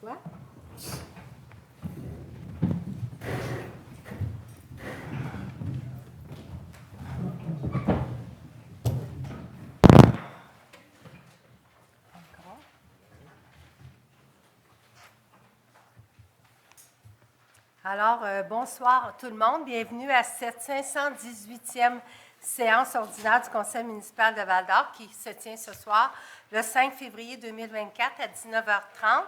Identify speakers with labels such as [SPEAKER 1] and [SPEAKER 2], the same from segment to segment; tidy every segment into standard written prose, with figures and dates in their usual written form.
[SPEAKER 1] s'assoie. Alors, bonsoir tout le monde. Bienvenue à cette 518e séance ordinaire du Conseil municipal de Val-d'Or qui se tient ce soir, le 5 février 2024 à 19h30,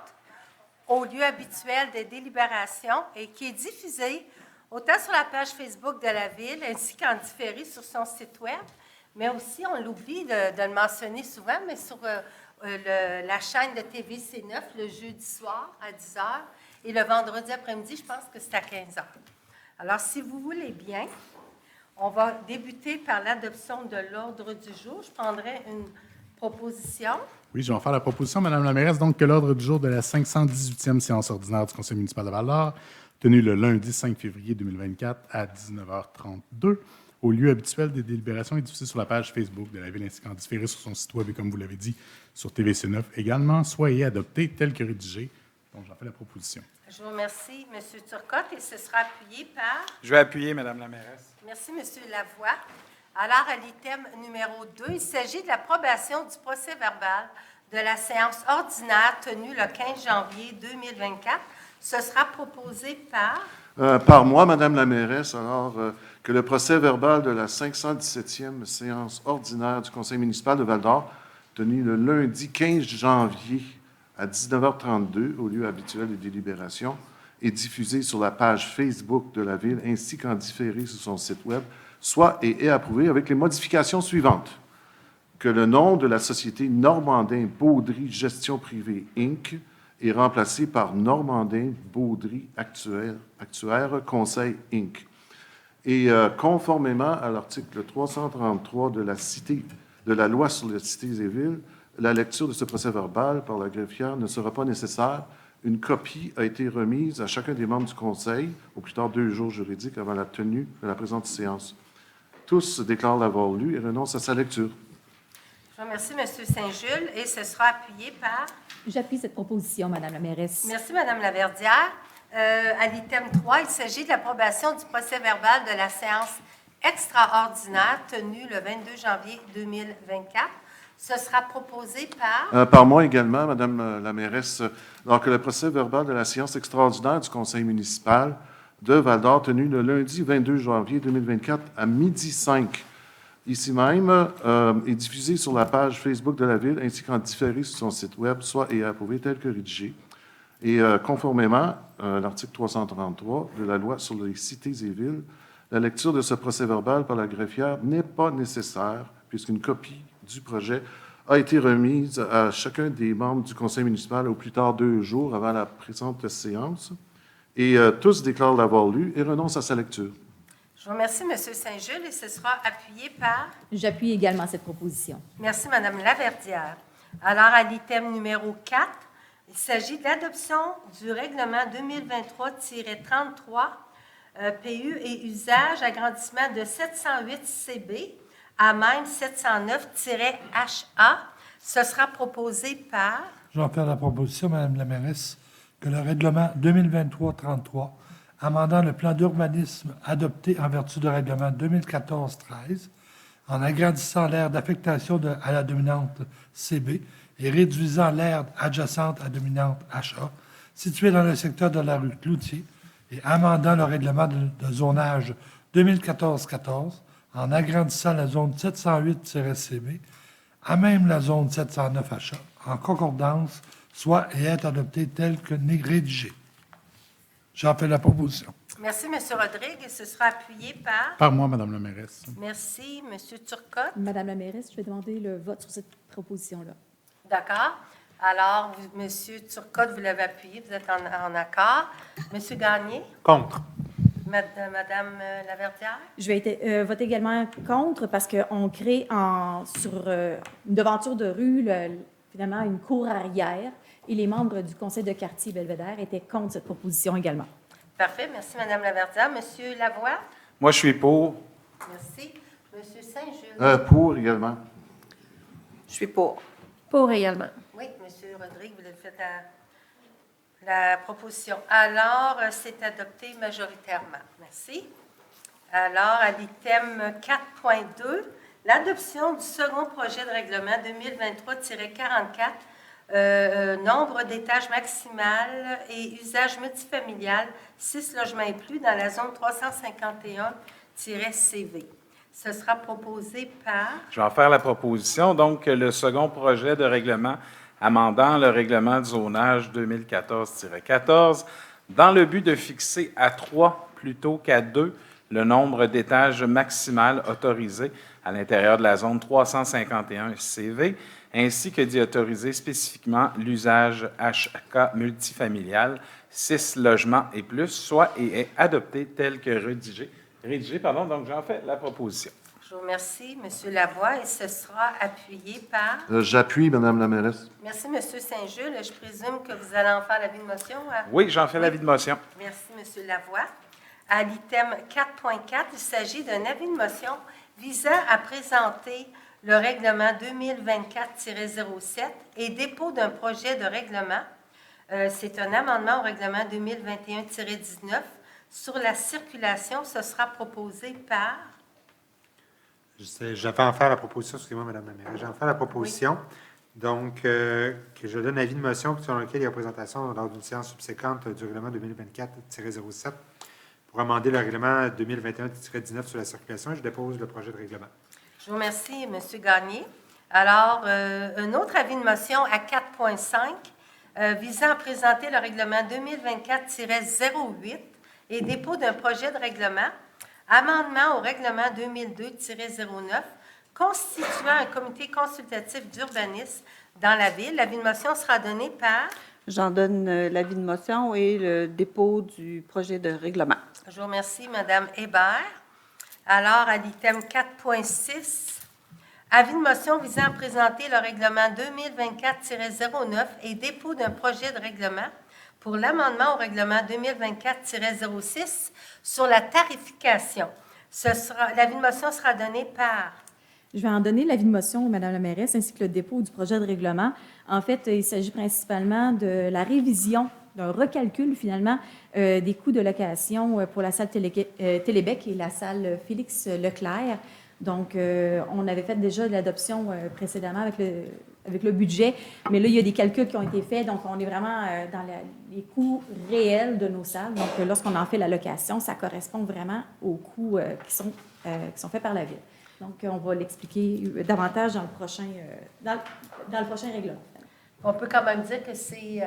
[SPEAKER 1] au lieu habituel des délibérations et qui est diffusée autant sur la page Facebook de la Ville ainsi qu'en différé sur son site Web, mais aussi, on l'oublie de le mentionner souvent, mais sur la chaîne de TVC9 le jeudi soir à 10h et le vendredi après-midi, je pense que c'est à 15h. Alors, si vous voulez bien, on va débuter par l'adoption de l'ordre du jour. Je prendrai une proposition.
[SPEAKER 2] Oui, je vais en faire la proposition, Mme la mairesse, donc que l'ordre du jour de la 518e séance ordinaire du Conseil municipal de Val-d'Or, tenue le lundi 5 février 2024 à 19h32, au lieu habituel des délibérations, est diffusé sur la page Facebook de la Ville ainsi qu'en différé sur son site Web et, comme vous l'avez dit, sur TVC9 également, soit et adopté tel que rédigé. Donc, j'en fais la proposition.
[SPEAKER 1] Je vous remercie, M. Turcotte, et ce sera appuyé par...
[SPEAKER 3] Je vais appuyer, Mme la mairesse.
[SPEAKER 1] Merci, M. Lavoie. Alors, à l'item numéro 2, il s'agit de l'approbation du procès-verbal de la séance ordinaire tenue le 15 janvier 2024. Ce sera proposé par...
[SPEAKER 4] Par moi, Madame la mairesse, alors que le procès-verbal de la 517e séance ordinaire du Conseil municipal de Val-d'Or, tenue le lundi 15 janvier à 19h32, au lieu habituel des délibérations, est diffusé sur la page Facebook de la Ville ainsi qu'en différé sur son site Web, soit et est approuvé avec les modifications suivantes. Que le nom de la société Normandin Beaudry Gestion Privée Inc. est remplacé par Normandin Beaudry Actuaire Conseil Inc. Et conformément à l'article 333 de la loi sur les cités et villes, la lecture de ce procès-verbal par la greffière ne sera pas nécessaire. Une copie a été remise à chacun des membres du Conseil, au plus tard 2 jours juridiques avant la tenue de la présente séance. Tous déclarent l'avoir lu et renoncent à sa lecture.
[SPEAKER 1] Je remercie M. Saint-Jules et ce sera appuyé par...
[SPEAKER 5] J'appuie cette proposition, Madame la mairesse.
[SPEAKER 1] Merci, Mme Laverdière. À l'item 3, il s'agit de l'approbation du procès-verbal de la séance extraordinaire tenue le 22 janvier 2024. Ce sera proposé par...
[SPEAKER 4] Par moi également, Madame la mairesse, alors que le procès-verbal de la séance extraordinaire du Conseil municipal de Val-d'Or, tenu le lundi 22 janvier 2024 à 12h05, ici même, est diffusé sur la page Facebook de la Ville ainsi qu'en différé sur son site Web, soit et approuvé tel que rédigé. Et conformément à l'article 333 de la loi sur les cités et villes, la lecture de ce procès-verbal par la greffière n'est pas nécessaire puisqu'une copie du projet a été remise à chacun des membres du conseil municipal au plus tard 2 jours avant la présente séance. Et tous déclarent l'avoir lu et renoncent à sa lecture.
[SPEAKER 1] Je vous remercie, M. Saint-Jules, et ce sera appuyé par...
[SPEAKER 5] J'appuie également cette proposition.
[SPEAKER 1] Merci, Mme Laverdière. Alors, à l'item numéro 4, il s'agit de l'adoption du règlement 2023-33 PU et usage agrandissement de 708 CB à même 709-HA. Ce sera proposé par...
[SPEAKER 6] Je vais en faire la proposition, Mme la mairesse, que le règlement 2023-33, amendant le plan d'urbanisme adopté en vertu du règlement 2014-13, en agrandissant l'aire d'affectation à la dominante CB et réduisant l'aire adjacente à dominante HA, située dans le secteur de la rue Cloutier, et amendant le règlement de zonage 2014-14, en agrandissant la zone 708-CB, à même la zone 709HA, en concordance, soit et est adopté tel que rédigé. J'en fais la proposition.
[SPEAKER 1] Merci, M. Rodrigue, et ce sera appuyé par...
[SPEAKER 2] Par moi, Mme la mairesse.
[SPEAKER 1] Merci, M. Turcotte.
[SPEAKER 5] Madame la mairesse, je vais demander le vote sur cette proposition-là.
[SPEAKER 1] D'accord. Alors, M. Turcotte, vous l'avez appuyé, vous êtes en accord. M. Gagné?
[SPEAKER 3] Contre.
[SPEAKER 1] Madame Laverdière?
[SPEAKER 5] Je vais voter également contre parce qu'on crée sur une devanture de rue, finalement, une cour arrière et les membres du conseil de quartier Belvédère étaient contre cette proposition également.
[SPEAKER 1] Parfait. Merci, Mme Laverdière. Monsieur Lavoie?
[SPEAKER 3] Moi, je suis pour.
[SPEAKER 1] Merci. Monsieur Saint-Jules?
[SPEAKER 4] Pour également.
[SPEAKER 7] Je suis pour.
[SPEAKER 5] Pour également.
[SPEAKER 1] Oui, Monsieur Rodrigue, vous le faites à... la proposition. Alors, c'est adopté majoritairement. Merci. Alors, à l'item 4.2, l'adoption du second projet de règlement 2023-44, nombre d'étages maximal et usage multifamilial, 6 logements et plus dans la zone 351-CV. Ce sera proposé par...
[SPEAKER 3] Je vais en faire la proposition. Donc, le second projet de règlement amendant le règlement du zonage 2014-14 dans le but de fixer à 3 plutôt qu'à 2 le nombre d'étages maximal autorisé à l'intérieur de la zone 351 CV, ainsi que d'y autoriser spécifiquement l'usage HK multifamilial, 6 logements et plus, soit et est adopté tel que rédigé. Donc j'en fais la proposition.
[SPEAKER 1] Je vous remercie, M. Lavoie, et ce sera appuyé par...
[SPEAKER 4] J'appuie, Madame la mairesse.
[SPEAKER 1] Merci, M. Saint-Jules. Je présume que vous allez en faire l'avis de motion.
[SPEAKER 3] Oui, j'en fais l'avis de motion.
[SPEAKER 1] Merci, M. Lavoie. À l'item 4.4, il s'agit d'un avis de motion visant à présenter le règlement 2024-07 et dépôt d'un projet de règlement. C'est un amendement au règlement 2021-19 sur la circulation. Ce sera proposé par...
[SPEAKER 7] J'avais en faire la proposition, excusez-moi, Mme la mairesse. J'ai en faire la proposition. Donc, que je donne avis de motion sur lequel il y a présentation lors d'une séance subséquente du règlement 2024-07 pour amender le règlement 2021-19 sur la circulation. Je dépose le projet de règlement.
[SPEAKER 1] Je vous remercie, M. Gagné. Alors, un autre avis de motion à 4.5 visant à présenter le règlement 2024-08 et dépôt d'un projet de règlement, amendement au règlement 2002-09 constituant un comité consultatif d'urbanisme dans la ville. L'avis de motion sera donné par...
[SPEAKER 8] J'en donne l'avis de motion et le dépôt du projet de règlement.
[SPEAKER 1] Je vous remercie, Mme Hébert. Alors, à l'item 4.6, avis de motion visant à présenter le règlement 2024-09 et dépôt d'un projet de règlement pour l'amendement au règlement 2024-06 sur la tarification. L'avis de motion sera donné par...
[SPEAKER 5] Je vais en donner l'avis de motion, Mme la mairesse, ainsi que le dépôt du projet de règlement. En fait, il s'agit principalement de la révision, d'un recalcul, finalement, des coûts de location pour la salle Télébec et la salle Félix Leclerc. Donc, on avait fait déjà de l'adoption précédemment avec le budget, mais là, il y a des calculs qui ont été faits, donc on est vraiment dans les coûts réels de nos salles. Donc, lorsqu'on en fait la location, ça correspond vraiment aux coûts qui sont faits par la ville. Donc, on va l'expliquer davantage dans le prochain règlement.
[SPEAKER 1] On peut quand même dire que c'est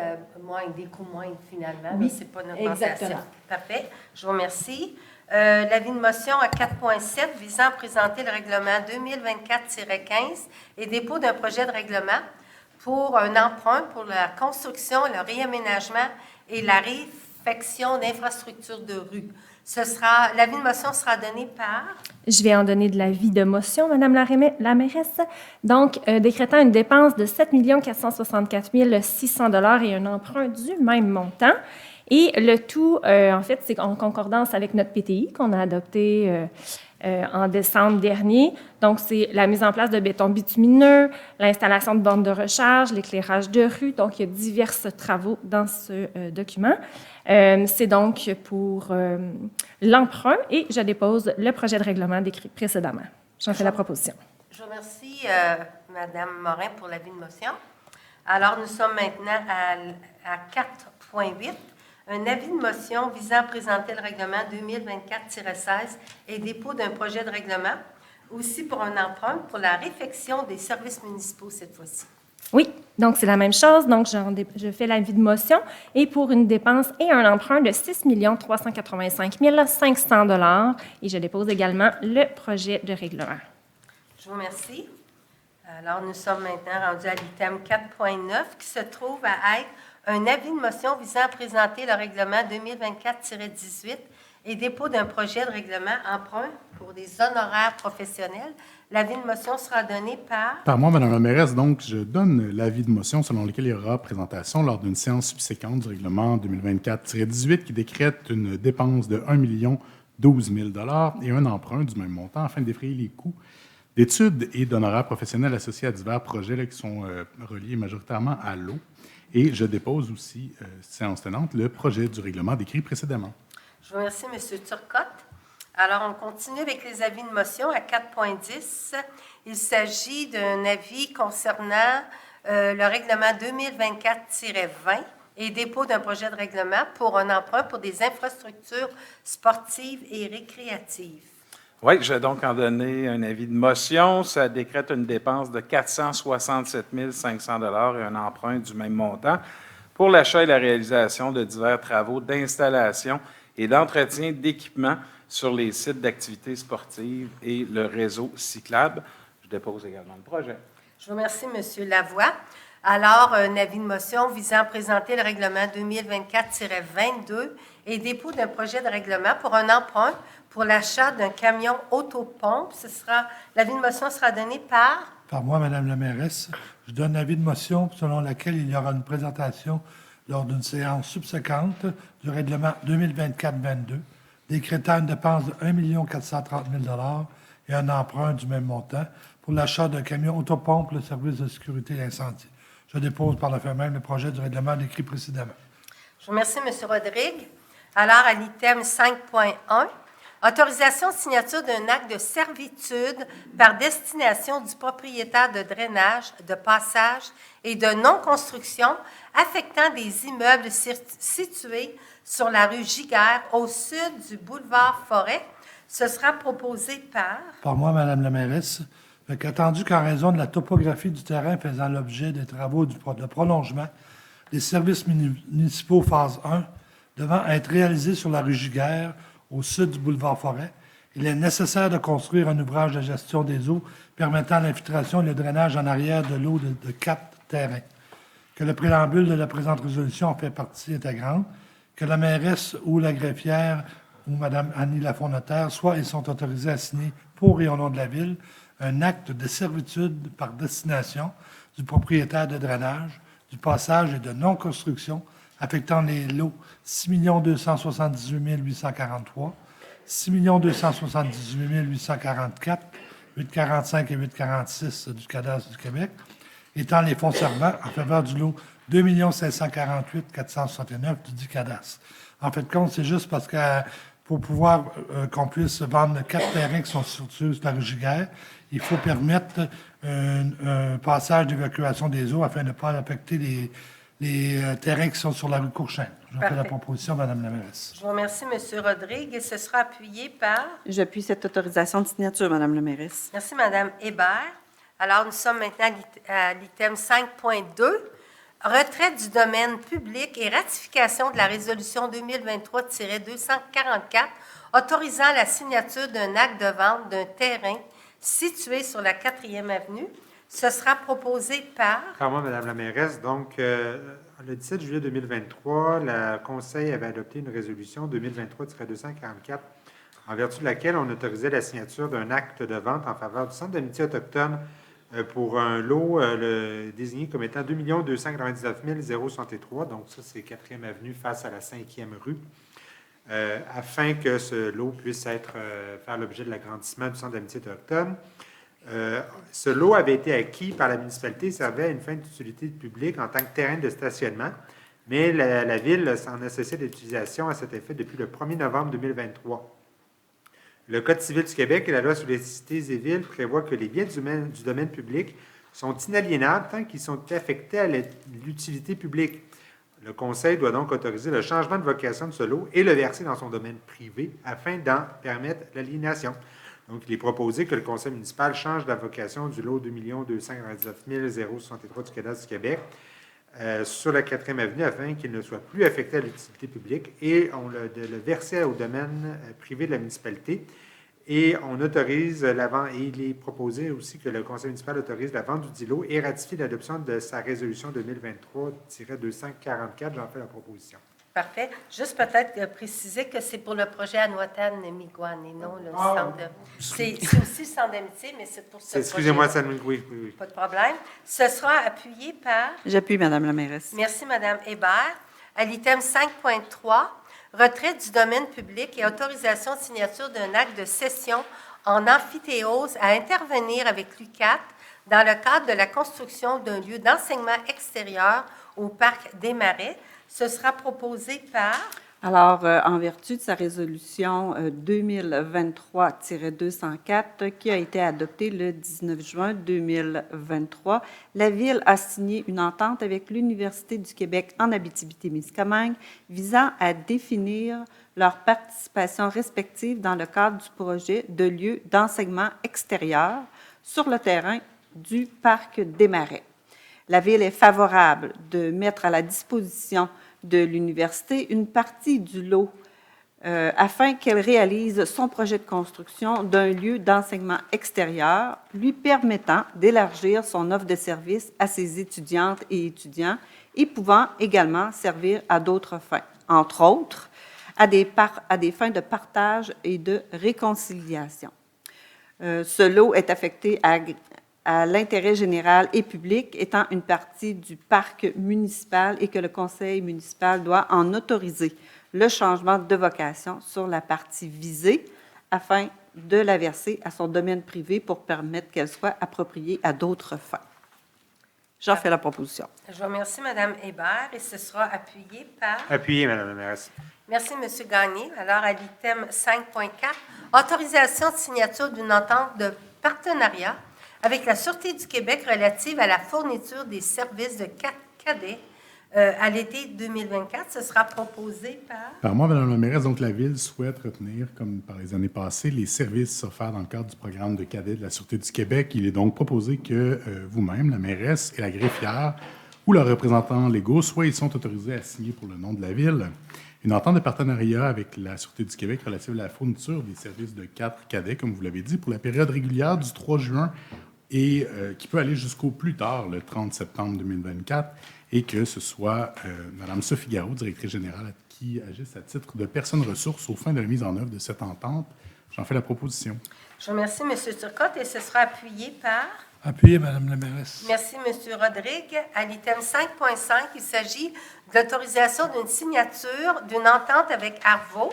[SPEAKER 1] des coûts moindres, finalement.
[SPEAKER 5] Oui,
[SPEAKER 1] ce n'est pas une
[SPEAKER 5] exactement.
[SPEAKER 1] augmentation. Parfait. Je vous remercie. L'avis de motion à 4.7 visant à présenter le règlement 2024-15 et dépôt d'un projet de règlement pour un emprunt pour la construction, le réaménagement et la réfection d'infrastructures de rue. L'avis de motion sera donné par...
[SPEAKER 9] Je vais en donner de l'avis de motion, Madame la mairesse. Donc, décrétant une dépense de 7 464 600 $ et un emprunt du même montant. Et le tout, en fait, c'est en concordance avec notre PTI qu'on a adopté en décembre dernier. Donc, c'est la mise en place de béton bitumineux, l'installation de bornes de recharge, l'éclairage de rue. Donc, il y a divers travaux dans ce document. C'est donc pour l'emprunt et je dépose le projet de règlement décrit précédemment. J'en fais la proposition.
[SPEAKER 1] Je vous remercie, Mme Morin, pour l'avis de motion. Alors, nous sommes maintenant à 4.8. Un avis de motion visant à présenter le règlement 2024-16 et dépôt d'un projet de règlement, aussi pour un emprunt pour la réfection des services municipaux cette fois-ci.
[SPEAKER 9] Oui, donc c'est la même chose. Donc, je fais l'avis de motion et pour une dépense et un emprunt de 6 385 500 $ et je dépose également le projet de règlement.
[SPEAKER 1] Je vous remercie. Alors, nous sommes maintenant rendus à l'item 4.9 qui se trouve à être un avis de motion visant à présenter le règlement 2024-18 et dépôt d'un projet de règlement emprunt pour des honoraires professionnels. L'avis de motion sera donné par...
[SPEAKER 2] Par moi, Mme la mairesse, donc, je donne l'avis de motion selon lequel il y aura présentation lors d'une séance subséquente du règlement 2024-18 qui décrète une dépense de 1 012 000 $ et un emprunt du même montant afin de défrayer les coûts d'études et d'honoraires professionnels associés à divers projets qui sont reliés majoritairement à l'eau Et je dépose aussi, séance tenante, le projet du règlement décrit précédemment.
[SPEAKER 1] Je vous remercie, M. Turcotte. Alors, on continue avec les avis de motion à 4.10. Il s'agit d'un avis concernant le règlement 2024-20 et dépôt d'un projet de règlement pour un emprunt pour des infrastructures sportives et récréatives.
[SPEAKER 3] Oui, je vais donc en donner un avis de motion. Ça décrète une dépense de 467 500 $ et un emprunt du même montant pour l'achat et la réalisation de divers travaux d'installation et d'entretien d'équipements sur les sites d'activités sportives et le réseau cyclable. Je dépose également le projet.
[SPEAKER 1] Je vous remercie, M. Lavoie. Alors, un avis de motion visant à présenter le règlement 2024-22 et dépôt d'un projet de règlement pour un emprunt pour l'achat d'un camion autopompe. L'avis de motion sera donné par...
[SPEAKER 6] Par moi, Madame la mairesse, je donne l'avis de motion selon laquelle il y aura une présentation lors d'une séance subséquente du règlement 2024-22, décrétant une dépense de 1 430 000 $ et un emprunt du même montant pour l'achat d'un camion autopompe pour le service de sécurité incendie. Je dépose par le fait même le projet du règlement décrit précédemment.
[SPEAKER 1] Je vous remercie, M. Rodrigue. Alors, à l'item 5.1, autorisation de signature d'un acte de servitude par destination du propriétaire de drainage, de passage et de non-construction affectant des immeubles situés sur la rue Giguère au sud du boulevard Forêt. Ce sera proposé par...
[SPEAKER 6] Par moi, Madame la mairesse. Attendu qu'en raison de la topographie du terrain faisant l'objet des travaux de prolongement des services municipaux phase 1 devant être réalisés sur la rue Giguère au sud du boulevard Forêt, il est nécessaire de construire un ouvrage de gestion des eaux permettant l'infiltration et le drainage en arrière de l'eau de 4 terrains. Que le préambule de la présente résolution en fait partie intégrante, que la mairesse ou la greffière ou Mme Annie Lafont-Notaire soient et sont autorisés à signer pour et au nom de la Ville un acte de servitude par destination du propriétaire de drainage, du passage et de non-construction affectant les lots 6 278 843, 6 278 844, 845 et 846 du cadastre du Québec, étant les fonds servants en faveur du lot 2 548 469 du dit cadastre. En fait, compte, c'est juste parce que pour pouvoir qu'on puisse vendre 4 terrains qui sont sur la rue Giguère, il faut permettre un passage d'évacuation des eaux afin de ne pas affecter les terrains qui sont sur la rue Courchaine. Je fais la proposition, Mme la mairesse.
[SPEAKER 1] Je vous remercie, M. Rodrigue, et ce sera appuyé par...
[SPEAKER 8] J'appuie cette autorisation de signature, Mme la mairesse.
[SPEAKER 1] Merci, Mme Hébert. Alors, nous sommes maintenant à l'item 5.2, retrait du domaine public et ratification de la résolution 2023-244 autorisant la signature d'un acte de vente d'un terrain situé sur la 4e avenue. Ce sera proposé par...
[SPEAKER 7] Par moi, Mme la mairesse. Donc, le 17 juillet 2023, le Conseil avait adopté une résolution 2023-244 en vertu de laquelle on autorisait la signature d'un acte de vente en faveur du Centre d'amitié autochtone pour un lot désigné comme étant 2 299 063. Donc, ça, c'est 4e avenue face à la 5e rue. Afin que ce lot puisse faire l'objet de l'agrandissement du Centre d'amitié autochtone. Ce lot avait été acquis par la municipalité et servait à une fin d'utilité publique en tant que terrain de stationnement, mais la Ville s'en a cessé d'utilisation à cet effet depuis le 1er novembre 2023. Le Code civil du Québec et la loi sur les cités et villes prévoient que les biens du domaine public sont inaliénables tant qu'ils sont affectés à l'utilité publique. Le Conseil doit donc autoriser le changement de vocation de ce lot et le verser dans son domaine privé afin d'en permettre l'aliénation. Donc, il est proposé que le Conseil municipal change la vocation du lot 2 299 063 du cadastre du Québec sur la 4e avenue afin qu'il ne soit plus affecté à l'utilité publique et de le verser au domaine privé de la municipalité. Et on autorise la vente, et il est proposé aussi que le Conseil municipal autorise la vente du dit lot et ratifie l'adoption de sa résolution 2023-244. J'en fais la proposition.
[SPEAKER 1] Parfait. Juste peut-être préciser que c'est pour le projet Anouatan-Miguan et non le centre. C'est aussi le centre d'amitié, mais c'est pour ce projet.
[SPEAKER 7] Excusez-moi, ça oui.
[SPEAKER 1] Pas de problème. Ce sera appuyé par...
[SPEAKER 8] J'appuie, Mme la mairesse.
[SPEAKER 1] Merci, Mme Hébert. À l'item 5.3, retrait du domaine public et autorisation de signature d'un acte de cession en amphithéose à intervenir avec l'UQAT dans le cadre de la construction d'un lieu d'enseignement extérieur au parc des Marais. Ce sera proposé par...
[SPEAKER 8] Alors, en vertu de sa résolution 2023-204 qui a été adoptée le 19 juin 2023, la Ville a signé une entente avec l'Université du Québec en Abitibi-Témiscamingue visant à définir leur participation respective dans le cadre du projet de lieu d'enseignement extérieur sur le terrain du parc des Marais. La Ville est favorable de mettre à la disposition de l'université une partie du lot afin qu'elle réalise son projet de construction d'un lieu d'enseignement extérieur lui permettant d'élargir son offre de services à ses étudiantes et étudiants et pouvant également servir à d'autres fins, entre autres à des fins de partage et de réconciliation. Ce lot est affecté à l'intérêt général et public, étant une partie du parc municipal et que le conseil municipal doit en autoriser le changement de vocation sur la partie visée afin de la verser à son domaine privé pour permettre qu'elle soit appropriée à d'autres fins. J'en fais la proposition.
[SPEAKER 1] Je vous remercie, Mme Hébert, et ce sera appuyé par...
[SPEAKER 7] Appuyé, Madame la mairesse.
[SPEAKER 1] Merci, M. Gagné. Alors, à l'item 5.4, autorisation de signature d'une entente de partenariat avec la Sûreté du Québec relative à la fourniture des services de cadets à l'été 2024. Ce sera proposé par...
[SPEAKER 2] Par moi, Mme la mairesse, donc la Ville souhaite retenir, comme par les années passées, les services offerts dans le cadre du programme de cadets de la Sûreté du Québec. Il est donc proposé que vous-même, la mairesse et la greffière ou leurs représentants légaux, soit ils sont autorisés à signer pour le nom de la Ville une entente de partenariat avec la Sûreté du Québec relative à la fourniture des services de 4 cadets, comme vous l'avez dit, pour la période régulière du 3 juin et qui peut aller jusqu'au plus tard, le 30 septembre 2024, et que ce soit Mme Sophie Garot, directrice générale, qui agisse à titre de personne ressource aux fins de la mise en œuvre de cette entente. J'en fais la proposition.
[SPEAKER 1] Je vous remercie, M. Turcotte, et ce sera appuyé par...
[SPEAKER 6] Appuyé, Madame la mairesse.
[SPEAKER 1] Merci, M. Rodrigue. À l'item 5.5, il s'agit de l'autorisation d'une signature d'une entente avec Arvo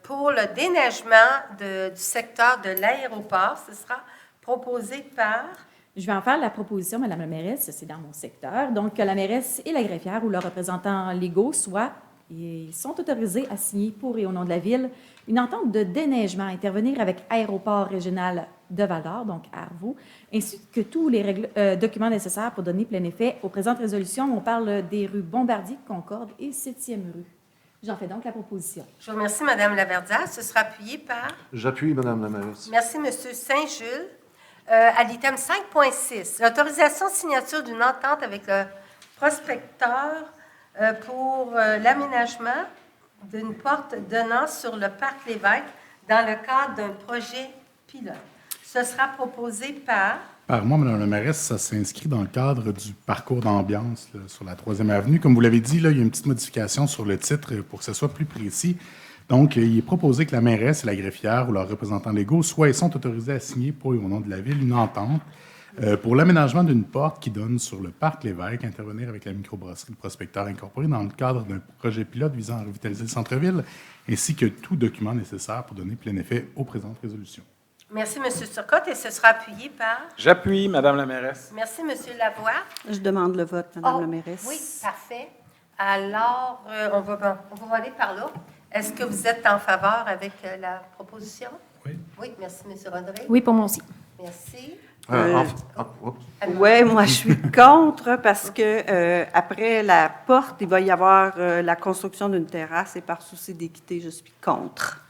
[SPEAKER 1] pour le déneigement du secteur de l'aéroport. Ce sera proposé par...
[SPEAKER 5] Je vais en faire la proposition, Madame la mairesse, c'est dans mon secteur. Donc, que la mairesse et la greffière ou leurs représentants légaux ils sont autorisés à signer pour et au nom de la Ville une entente de déneigement à intervenir avec Aéroport régional de Val-d'Or, donc Arvo, ainsi que tous les documents nécessaires pour donner plein effet aux présentes résolutions. On parle des rues Bombardier, Concorde et 7e rue. J'en fais donc la proposition.
[SPEAKER 1] Je vous remercie, Mme Laverdière. Ce sera appuyé par...
[SPEAKER 4] J'appuie, Madame la mairesse.
[SPEAKER 1] Merci, M. Saint-Jules. À l'item 5.6, l'autorisation de signature d'une entente avec le prospecteur pour l'aménagement d'une porte donnant sur le parc Lévesque dans le cadre d'un projet pilote. Ce sera proposé par...
[SPEAKER 2] Par moi, Mme la mairesse, ça s'inscrit dans le cadre du parcours d'ambiance là, sur la 3e avenue. Comme vous l'avez dit, là, il y a une petite modification sur le titre pour que ce soit plus précis. Donc, il est proposé que la mairesse et la greffière ou leurs représentants légaux soient et sont autorisés à signer pour et au nom de la Ville une entente pour l'aménagement d'une porte qui donne sur le parc Lévesque, intervenir avec la microbrasserie Le Prospecteur incorporée dans le cadre d'un projet pilote visant à revitaliser le centre-ville, ainsi que tout document nécessaire pour donner plein effet aux présentes résolutions.
[SPEAKER 1] Merci, M. Turcotte, et ce sera appuyé par...
[SPEAKER 3] J'appuie, Madame la mairesse.
[SPEAKER 1] Merci, M. Lavoie.
[SPEAKER 8] Je demande le vote, Madame la mairesse.
[SPEAKER 1] Oui, parfait. Alors, on va aller par là. Est-ce que vous êtes en faveur avec la proposition?
[SPEAKER 2] Oui.
[SPEAKER 1] Oui, merci, M. Rodrigue.
[SPEAKER 9] Oui, pour moi aussi.
[SPEAKER 1] Merci.
[SPEAKER 8] Oui, moi, je suis contre parce que après la porte, il va y avoir la construction d'une terrasse et par souci d'équité, je suis contre.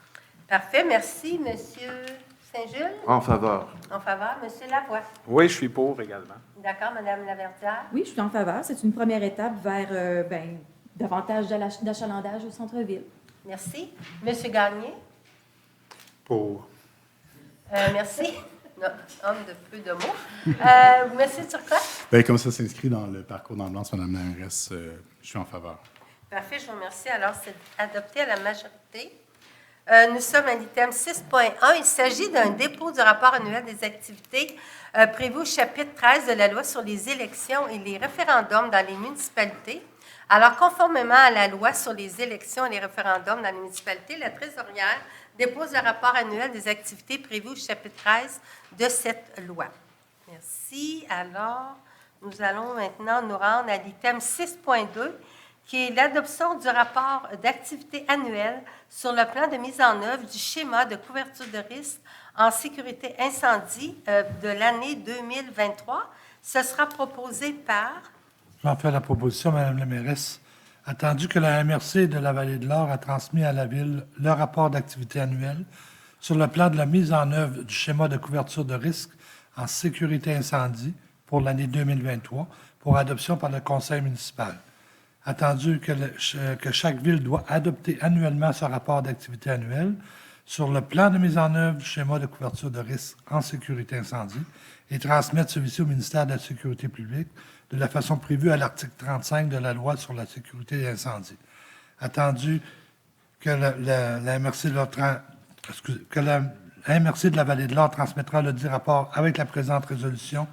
[SPEAKER 1] Parfait. Merci, M. Saint-Jules.
[SPEAKER 4] En faveur.
[SPEAKER 1] En faveur. M. Lavoie.
[SPEAKER 3] Oui, je suis pour également.
[SPEAKER 1] D'accord, Mme Laverdière.
[SPEAKER 5] Oui, je suis en faveur. C'est une première étape vers davantage d'achalandage au centre-ville.
[SPEAKER 1] Merci. M. Gagné.
[SPEAKER 7] Pour.
[SPEAKER 1] Merci. Notre homme de peu de mots. M. Turcotte.
[SPEAKER 2] Bien, comme ça s'inscrit dans le parcours d'ambiance, Mme la mairesse, je suis en faveur.
[SPEAKER 1] Parfait, je vous remercie. Alors, c'est adopté à la majorité. Nous sommes à l'item 6.1. Il s'agit d'un dépôt du rapport annuel des activités prévu au chapitre 13 de la loi sur les élections et les référendums dans les municipalités. Alors, conformément à la loi sur les élections et les référendums dans les municipalités, la trésorière dépose le rapport annuel des activités prévues au chapitre 13 de cette loi. Merci. Alors, Nous allons maintenant nous rendre à l'item 6.2, qui est l'adoption du rapport d'activité annuelle sur le plan de mise en œuvre du schéma de couverture de risque en sécurité incendie de l'année 2023. Ce sera proposé par...
[SPEAKER 6] J'en fais la proposition, Mme la mairesse. Attendu que la MRC de la Vallée de l'Or a transmis à la Ville le rapport d'activité annuelle sur le plan de la mise en œuvre du schéma de couverture de risque en sécurité incendie pour l'année 2023 pour adoption par le Conseil municipal. Attendu que chaque ville doit adopter annuellement ce rapport d'activité annuelle sur le plan de mise en œuvre du schéma de couverture de risque en sécurité incendie et transmettre celui-ci au ministère de la Sécurité publique de la façon prévue à l'article 35 de la Loi sur la sécurité des incendies. Attendu que la MRC de la Vallée de l'Or transmettra le dit rapport avec la présente résolution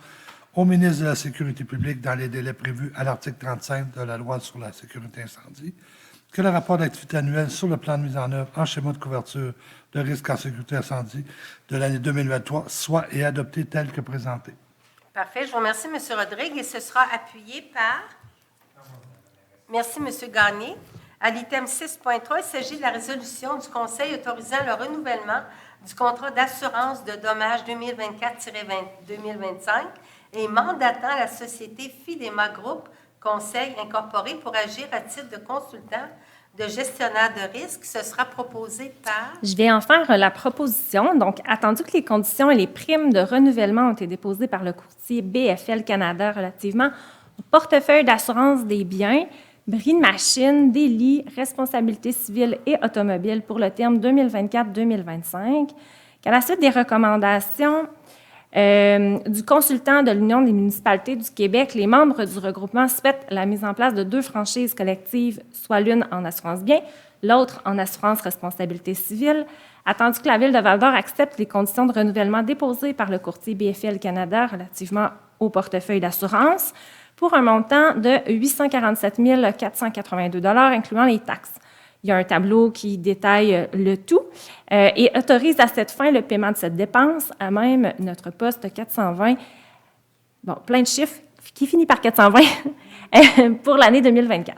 [SPEAKER 6] au ministre de la Sécurité publique dans les délais prévus à l'article 35 de la Loi sur la sécurité incendie, que le rapport d'activité annuelle sur le plan de mise en œuvre en schéma de couverture de risque en sécurité incendie de l'année 2023 soit et adopté tel que présenté.
[SPEAKER 1] Parfait. Je vous remercie, M. Rodrigue, et ce sera appuyé par... Merci, M. Gagné. À l'item 6.3, il s'agit de la résolution du Conseil autorisant le renouvellement du contrat d'assurance de dommages 2024-2025 et mandatant la société Fidema Group Conseil Incorporé pour agir à titre de consultant de gestionnaire de risque. Ce sera proposé par...
[SPEAKER 9] Je vais en faire la proposition. Donc, attendu que les conditions et les primes de renouvellement ont été déposées par le courtier BFL Canada relativement au portefeuille d'assurance des biens, bris de machines, délits, responsabilité civile et automobile pour le terme 2024-2025, qu'à la suite des recommandations du consultant de l'Union des municipalités du Québec, les membres du regroupement souhaitent la mise en place de 2 franchises collectives, soit l'une en assurance bien, l'autre en assurance responsabilité civile, attendu que la Ville de Val-d'Or accepte les conditions de renouvellement déposées par le courtier BFL Canada relativement au portefeuille d'assurance pour un montant de 847 482 incluant les taxes. Il y a un tableau qui détaille le tout et autorise à cette fin le paiement de cette dépense à même notre poste 420, bon, plein de chiffres, qui finit par 420 pour l'année 2024.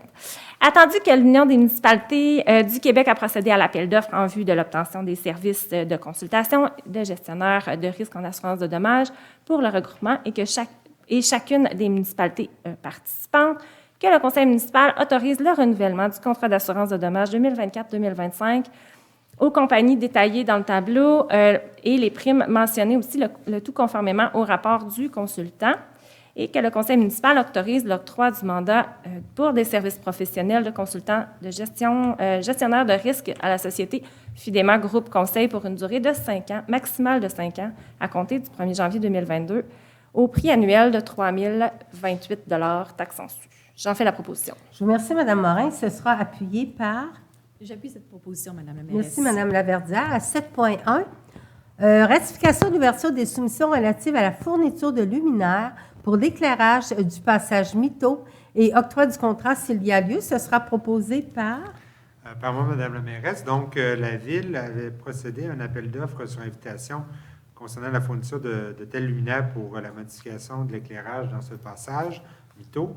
[SPEAKER 9] Attendu que l'Union des municipalités du Québec a procédé à l'appel d'offres en vue de l'obtention des services de consultation de gestionnaires de risques en assurance de dommages pour le regroupement et que chacune des municipalités participantes, que le conseil municipal autorise le renouvellement du contrat d'assurance de dommages 2024-2025 aux compagnies détaillées dans le tableau et les primes mentionnées aussi, le tout conformément au rapport du consultant, et que le conseil municipal autorise l'octroi du mandat pour des services professionnels de consultant de gestionnaire de risque à la société Fidema Group Conseil pour une durée de 5 ans, maximale de 5 ans, à compter du 1er janvier 2022, au prix annuel de 3 028 taxes en sus. J'en fais la proposition.
[SPEAKER 1] Je vous remercie, Mme Morin. Ce sera appuyé par...
[SPEAKER 5] J'appuie cette proposition, Mme la mairesse.
[SPEAKER 1] Merci, Mme Laverdière. À 7.1, ratification d'ouverture des soumissions relatives à la fourniture de luminaires pour l'éclairage du passage Mito et octroi du contrat s'il y a lieu. Ce sera proposé par...
[SPEAKER 7] Par moi, Mme la mairesse. Donc, la Ville avait procédé à un appel d'offres sur invitation concernant la fourniture de tels luminaires pour la modification de l'éclairage dans ce passage Mito.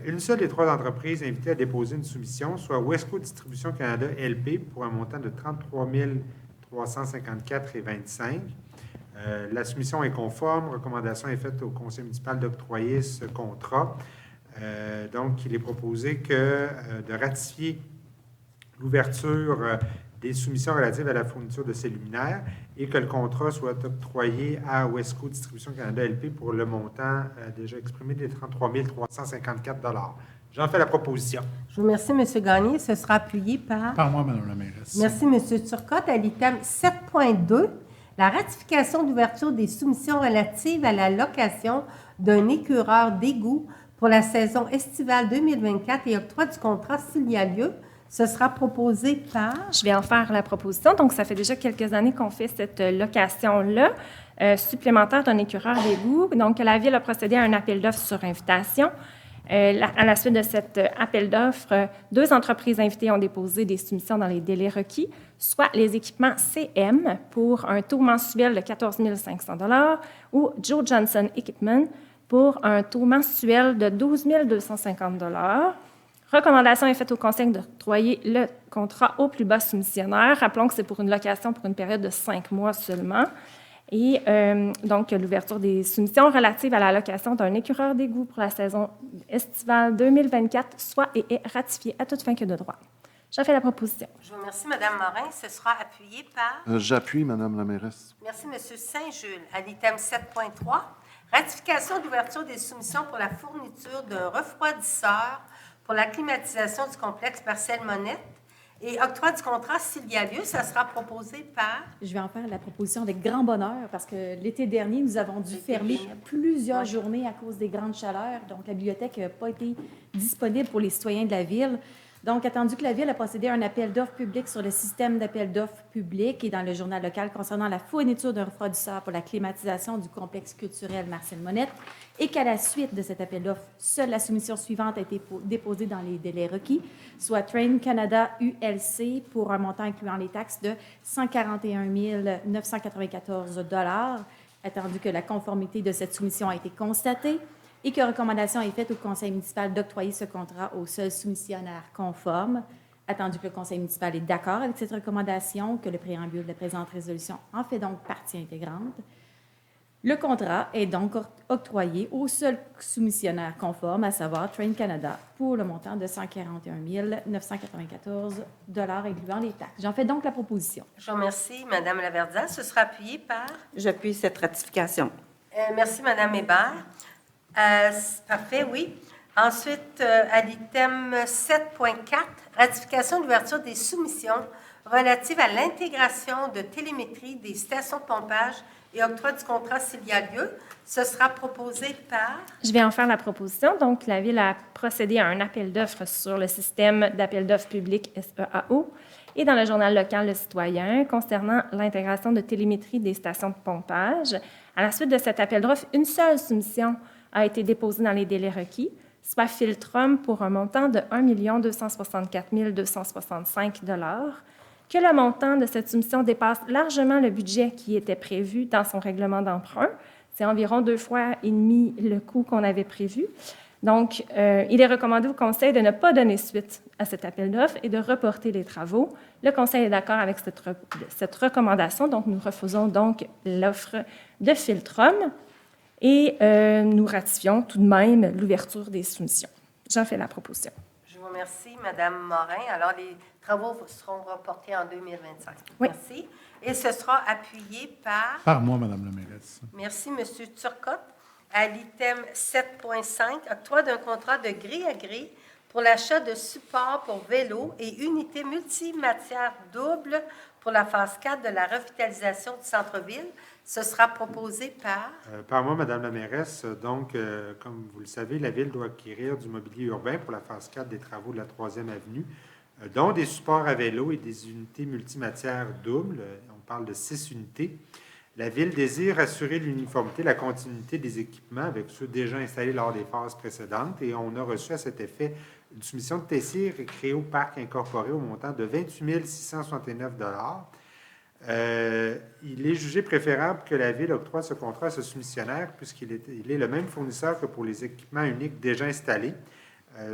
[SPEAKER 7] Une seule des 3 entreprises invitées à déposer une soumission, soit Wesco Distribution Canada LP, pour un montant de 33 354,25 $. La soumission est conforme. Recommandation est faite au conseil municipal d'octroyer ce contrat. Donc, il est proposé de ratifier l'ouverture des soumissions relatives à la fourniture de ces luminaires et que le contrat soit octroyé à Wesco Distribution Canada LP pour le montant déjà exprimé des 33 354 $. J'en fais la proposition.
[SPEAKER 1] Je vous remercie, M. Gagné. Ce sera appuyé par...
[SPEAKER 2] Par moi, Mme la mairesse.
[SPEAKER 1] Merci, M. Turcotte. À l'item 7.2, la ratification d'ouverture des soumissions relatives à la location d'un écureur d'égout pour la saison estivale 2024 et octroi du contrat s'il y a lieu. Ce sera proposé par...
[SPEAKER 9] Je vais en faire la proposition. Donc, ça fait déjà quelques années qu'on fait cette location-là, supplémentaire d'un écureur d'égout. Donc, la Ville a procédé à un appel d'offres sur invitation. À la suite de cet appel d'offres, 2 entreprises invitées ont déposé des soumissions dans les délais requis, soit les équipements CM pour un taux mensuel de 14 500 $ ou Joe Johnson Equipment pour un taux mensuel de 12 250 $. Recommandation est faite au Conseil d'octroyer le contrat au plus bas soumissionnaire. Rappelons que c'est pour une location pour une période de 5 mois seulement. Et donc, l'ouverture des soumissions relatives à la location d'un écureur d'égout pour la saison estivale 2024 soit et est ratifiée à toute fin que de droit. J'en fais la proposition.
[SPEAKER 1] Je vous remercie, Mme Morin. Ce sera appuyé par...
[SPEAKER 4] J'appuie, Madame la mairesse.
[SPEAKER 1] Merci, M. Saint-Jules. À l'item 7.3, ratification d'ouverture des soumissions pour la fourniture d'un refroidisseur pour la climatisation du complexe Marcel Monette et octroi du contrat s'il y a lieu. Ça sera proposé par...
[SPEAKER 5] Je vais en faire la proposition avec grand bonheur parce que l'été dernier, nous avons dû fermer plusieurs journées à cause des grandes chaleurs. Donc, la bibliothèque n'a pas été disponible pour les citoyens de la ville. Donc, attendu que la Ville a procédé à un appel d'offres public sur le système d'appel d'offres public et dans le journal local concernant la fourniture d'un refroidisseur pour la climatisation du complexe culturel Marcel Monette et qu'à la suite de cet appel d'offres, seule la soumission suivante a été déposée dans les délais requis, soit Train Canada ULC pour un montant incluant les taxes de 141 994 $, attendu que la conformité de cette soumission a été constatée, et que recommandation est faite au conseil municipal d'octroyer ce contrat au seul soumissionnaire conforme, attendu que le conseil municipal est d'accord avec cette recommandation, que le préambule de la présente résolution en fait donc partie intégrante. Le contrat est donc octroyé au seul soumissionnaire conforme, à savoir Train Canada, pour le montant de 141 994 $ incluant les taxes. J'en fais donc la proposition.
[SPEAKER 1] Je vous remercie, Mme Laverdia. Ce sera appuyé par...
[SPEAKER 8] J'appuie cette ratification.
[SPEAKER 1] Merci, Mme Hébert. Parfait, oui. Ensuite, à l'item 7.4, ratification de l'ouverture des soumissions relatives à l'intégration de télémétrie des stations de pompage et octroi du contrat s'il y a lieu. Ce sera proposé par...
[SPEAKER 9] Je vais en faire la proposition. Donc, la Ville a procédé à un appel d'offres sur le système d'appel d'offres public SEAO et dans le journal local Le Citoyen concernant l'intégration de télémétrie des stations de pompage. À la suite de cet appel d'offres, une seule soumission a été déposée dans les délais requis, soit Filtrum pour un montant de 1 264 265 $, que le montant de cette soumission dépasse largement le budget qui était prévu dans son règlement d'emprunt. C'est environ 2,5 fois le coût qu'on avait prévu. Donc, il est recommandé au Conseil de ne pas donner suite à cet appel d'offres et de reporter les travaux. Le Conseil est d'accord avec cette recommandation, donc nous refusons donc l'offre de Filtrum. Et nous ratifions tout de même l'ouverture des soumissions. J'en fais la proposition.
[SPEAKER 1] Je vous remercie, Mme Morin. Alors, les travaux seront reportés en 2025.
[SPEAKER 9] Oui.
[SPEAKER 1] Merci. Et ce sera appuyé par...
[SPEAKER 2] Par moi, Madame la mairesse.
[SPEAKER 1] Merci, M. Turcotte. À l'item 7.5, octroi d'un contrat de gré à gré pour l'achat de supports pour vélo et unités multimatières doubles pour la phase 4 de la revitalisation du centre-ville. Ce sera proposé par...
[SPEAKER 7] Par moi, Madame la mairesse. Donc, comme vous le savez, la Ville doit acquérir du mobilier urbain pour la phase 4 des travaux de la 3e avenue, dont des supports à vélo et des unités multimatières doubles. On parle de 6 unités. La Ville désire assurer l'uniformité, la continuité des équipements avec ceux déjà installés lors des phases précédentes et on a reçu à cet effet une soumission de Tessir et Créo Parc incorporé au montant de 28 669 $. Il est jugé préférable que la Ville octroie ce contrat à ce soumissionnaire puisqu'il est le même fournisseur que pour les équipements uniques déjà installés.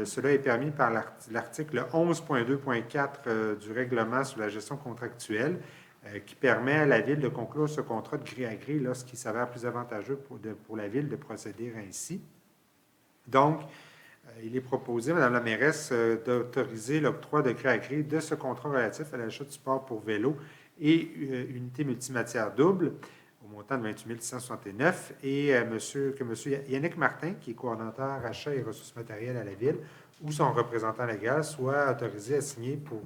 [SPEAKER 7] Cela est permis par l'article 11.2.4 du règlement sur la gestion contractuelle qui permet à la Ville de conclure ce contrat de gré à gré lorsqu'il s'avère plus avantageux pour la Ville de procéder ainsi. Donc, il est proposé, Madame la mairesse, d'autoriser l'octroi de gré à gré de ce contrat relatif à l'achat de support pour vélo et unité multimatière double au montant de 28 669 et que M. Yannick Martin, qui est coordonnateur achat et ressources matérielles à la Ville, ou son représentant légal, soit autorisé à signer pour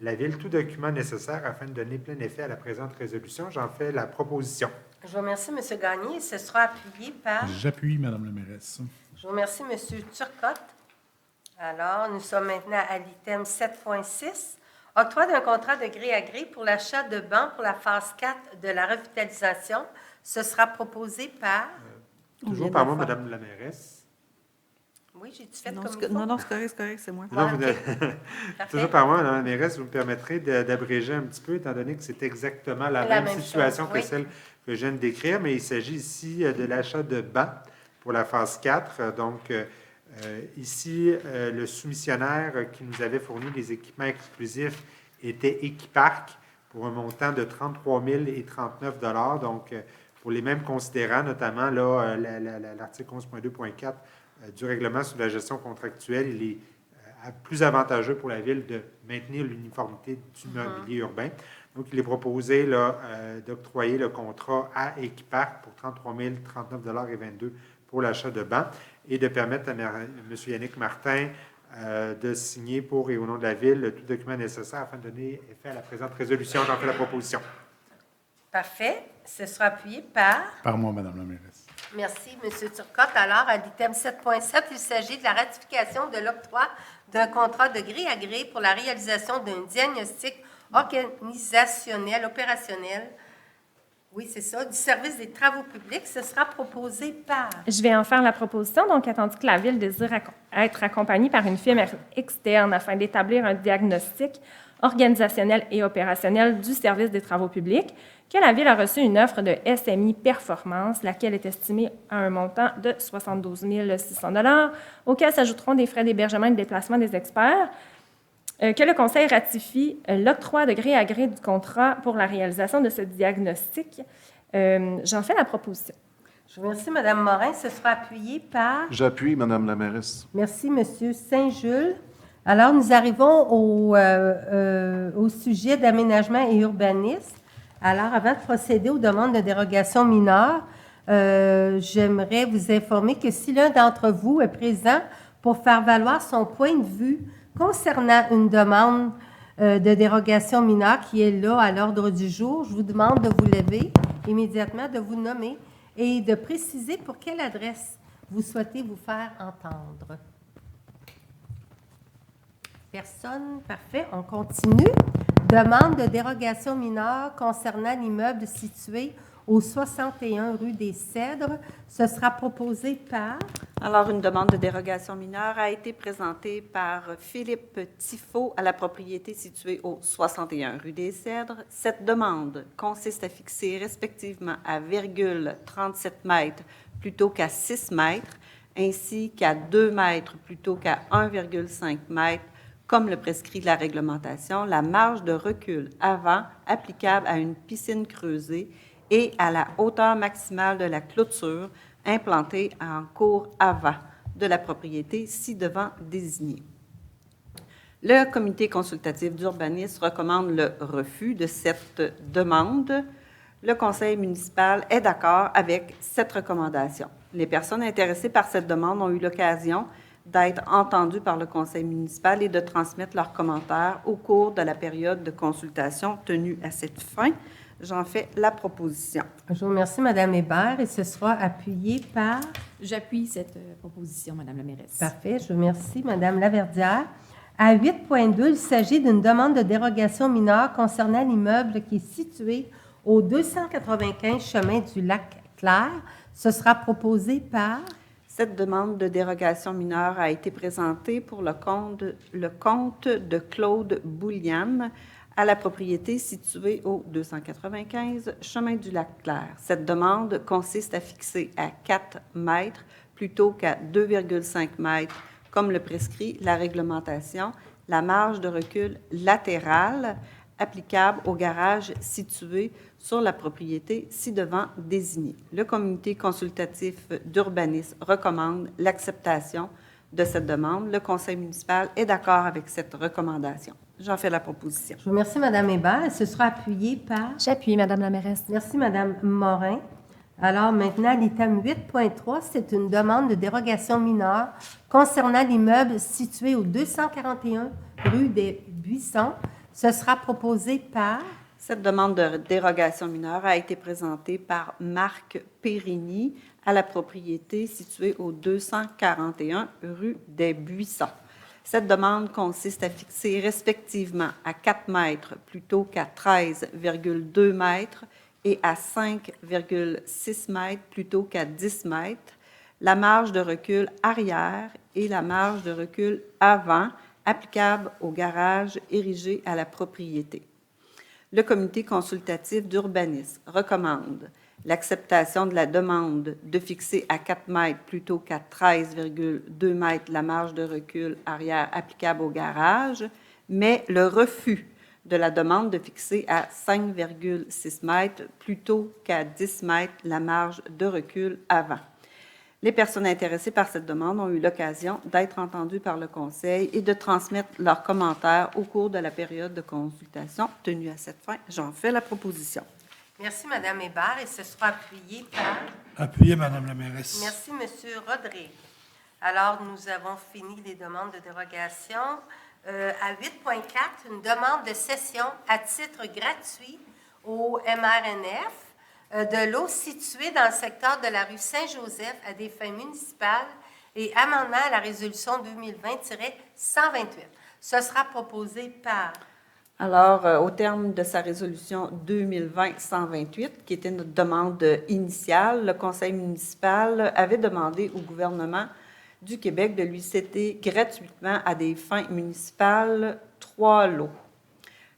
[SPEAKER 7] la Ville tout document nécessaire afin de donner plein effet à la présente résolution. J'en fais la proposition.
[SPEAKER 1] Je vous remercie, M. Gagné. Ce sera appuyé par...
[SPEAKER 2] J'appuie, Madame la mairesse.
[SPEAKER 1] Je vous remercie, M. Turcotte. Alors, nous sommes maintenant à l'item 7.6. Octroi d'un contrat de gré à gré pour l'achat de bancs pour la phase 4 de la revitalisation. Ce sera proposé par...
[SPEAKER 7] Toujours par moi, Madame la mairesse.
[SPEAKER 1] Oui, j'ai-tu fait
[SPEAKER 8] Non,
[SPEAKER 1] comme il faut?
[SPEAKER 8] non, c'est correct, c'est moi.
[SPEAKER 7] Non,
[SPEAKER 1] OK.
[SPEAKER 7] toujours par moi, Madame la mairesse, vous me permettrez d'abréger un petit peu, étant donné que c'est exactement la même situation
[SPEAKER 1] chose,
[SPEAKER 7] que
[SPEAKER 1] oui.
[SPEAKER 7] celle que je viens de décrire, mais il s'agit ici de l'achat de bancs pour la phase 4. Ici, le soumissionnaire qui nous avait fourni les équipements exclusifs était Équiparc pour un montant de 33 039 $. Donc, pour les mêmes considérants, notamment là, l'article 11.2.4 du règlement sur la gestion contractuelle, il est plus avantageux pour la Ville de maintenir l'uniformité du mobilier urbain. Donc, il est proposé d'octroyer le contrat à Équiparc pour 33 039,22 $ pour l'achat de bancs et de permettre à M. Yannick Martin de signer pour et au nom de la Ville tout document nécessaire afin de donner effet à la présente résolution. J'en fais la proposition.
[SPEAKER 1] Parfait. Ce sera appuyé par...
[SPEAKER 2] Par moi, Madame la mairesse.
[SPEAKER 1] Merci, M. Turcotte. Alors, à l'item 7.7, il s'agit de la ratification de l'octroi d'un contrat de gré à gré pour la réalisation d'un diagnostic organisationnel, opérationnel, oui, c'est ça, du service des travaux publics. Ce sera proposé par...
[SPEAKER 9] Je vais en faire la proposition. Donc, attendu que la Ville désire être accompagnée par une firme externe afin d'établir un diagnostic organisationnel et opérationnel du service des travaux publics, que la Ville a reçu une offre de SMI Performance, laquelle est estimée à un montant de 72 600 $, auquel s'ajouteront des frais d'hébergement et de déplacement des experts, que le Conseil ratifie l'octroi de gré à gré du contrat pour la réalisation de ce diagnostic. J'en fais la proposition.
[SPEAKER 1] Je vous remercie, Mme Morin. Ce sera appuyé par...
[SPEAKER 4] J'appuie, Madame la mairesse.
[SPEAKER 1] Merci, M. Saint-Jules. Alors, nous arrivons au sujet d'aménagement et urbanisme. Alors, avant de procéder aux demandes de dérogation mineure, j'aimerais vous informer que si l'un d'entre vous est présent pour faire valoir son point de vue concernant une demande de dérogation mineure qui est là à l'ordre du jour, je vous demande de vous lever immédiatement, de vous nommer et de préciser pour quelle adresse vous souhaitez vous faire entendre. Personne? Parfait. On continue. Demande de dérogation mineure concernant l'immeuble situé au 61 rue des Cèdres. Ce sera proposé par...
[SPEAKER 8] Alors, une demande de dérogation mineure a été présentée par Philippe Tifo à la propriété située au 61 rue des Cèdres. Cette demande consiste à fixer respectivement à 0,37 mètres plutôt qu'à 6 mètres, ainsi qu'à 2 mètres plutôt qu'à 1,5 mètres, comme le prescrit la réglementation, la marge de recul avant applicable à une piscine creusée et à la hauteur maximale de la clôture implantée en cour avant de la propriété ci-devant désignée. Le comité consultatif d'urbanisme recommande le refus de cette demande. Le conseil municipal est d'accord avec cette recommandation. Les personnes intéressées par cette demande ont eu l'occasion d'être entendues par le conseil municipal et de transmettre leurs commentaires au cours de la période de consultation tenue à cette fin. J'en fais la proposition.
[SPEAKER 1] Je vous remercie, Mme Hébert, et ce sera appuyé par...
[SPEAKER 5] J'appuie cette proposition, Madame la mairesse.
[SPEAKER 1] Parfait. Je vous remercie, Mme Laverdière. À 8.2, il s'agit d'une demande de dérogation mineure concernant l'immeuble qui est situé au 295 chemin du Lac-Clair. Ce sera proposé par...
[SPEAKER 8] Cette demande de dérogation mineure a été présentée pour le compte de Claude Bouliane à la propriété située au 295 chemin du Lac-Clair. Cette demande consiste à fixer à 4 mètres plutôt qu'à 2,5 mètres, comme le prescrit la réglementation, la marge de recul latérale applicable au garage situé sur la propriété ci-devant désignée. Le comité consultatif d'urbanisme recommande l'acceptation de cette demande. Le conseil municipal est d'accord avec cette recommandation. J'en fais la proposition.
[SPEAKER 1] Je vous remercie, Mme Hébert. Et ce sera appuyé par...
[SPEAKER 9] J'appuie, Madame la mairesse.
[SPEAKER 1] Merci, Mme Morin. Alors maintenant, l'item 8.3, c'est une demande de dérogation mineure concernant l'immeuble situé au 241 rue des Buissons. Ce sera proposé par...
[SPEAKER 8] Cette demande de dérogation mineure a été présentée par Marc Périni à la propriété située au 241 rue des Buissons. Cette demande consiste à fixer respectivement à 4 mètres plutôt qu'à 13,2 mètres et à 5,6 mètres plutôt qu'à 10 mètres la marge de recul arrière et la marge de recul avant applicable au garage érigé à la propriété. Le comité consultatif d'urbanisme recommande l'acceptation de la demande de fixer à 4 mètres plutôt qu'à 13,2 mètres la marge de recul arrière applicable au garage, mais le refus de la demande de fixer à 5,6 mètres plutôt qu'à 10 mètres la marge de recul avant. Les personnes intéressées par cette demande ont eu l'occasion d'être entendues par le Conseil et de transmettre leurs commentaires au cours de la période de consultation tenue à cette fin. J'en fais la proposition.
[SPEAKER 1] Merci, Mme Hébert, et ce sera appuyé par...
[SPEAKER 6] Appuyé, Madame la mairesse.
[SPEAKER 1] Merci, M. Rodrigue. Alors, nous avons fini les demandes de dérogation. À 8.4, une demande de cession à titre gratuit au MRNF de l'eau située dans le secteur de la rue Saint-Joseph à des fins municipales et amendement à la résolution 2020-128. Ce sera proposé par...
[SPEAKER 8] Alors, au terme de sa résolution 2020-128, qui était notre demande initiale, le Conseil municipal avait demandé au gouvernement du Québec de lui céder gratuitement à des fins municipales 3 lots.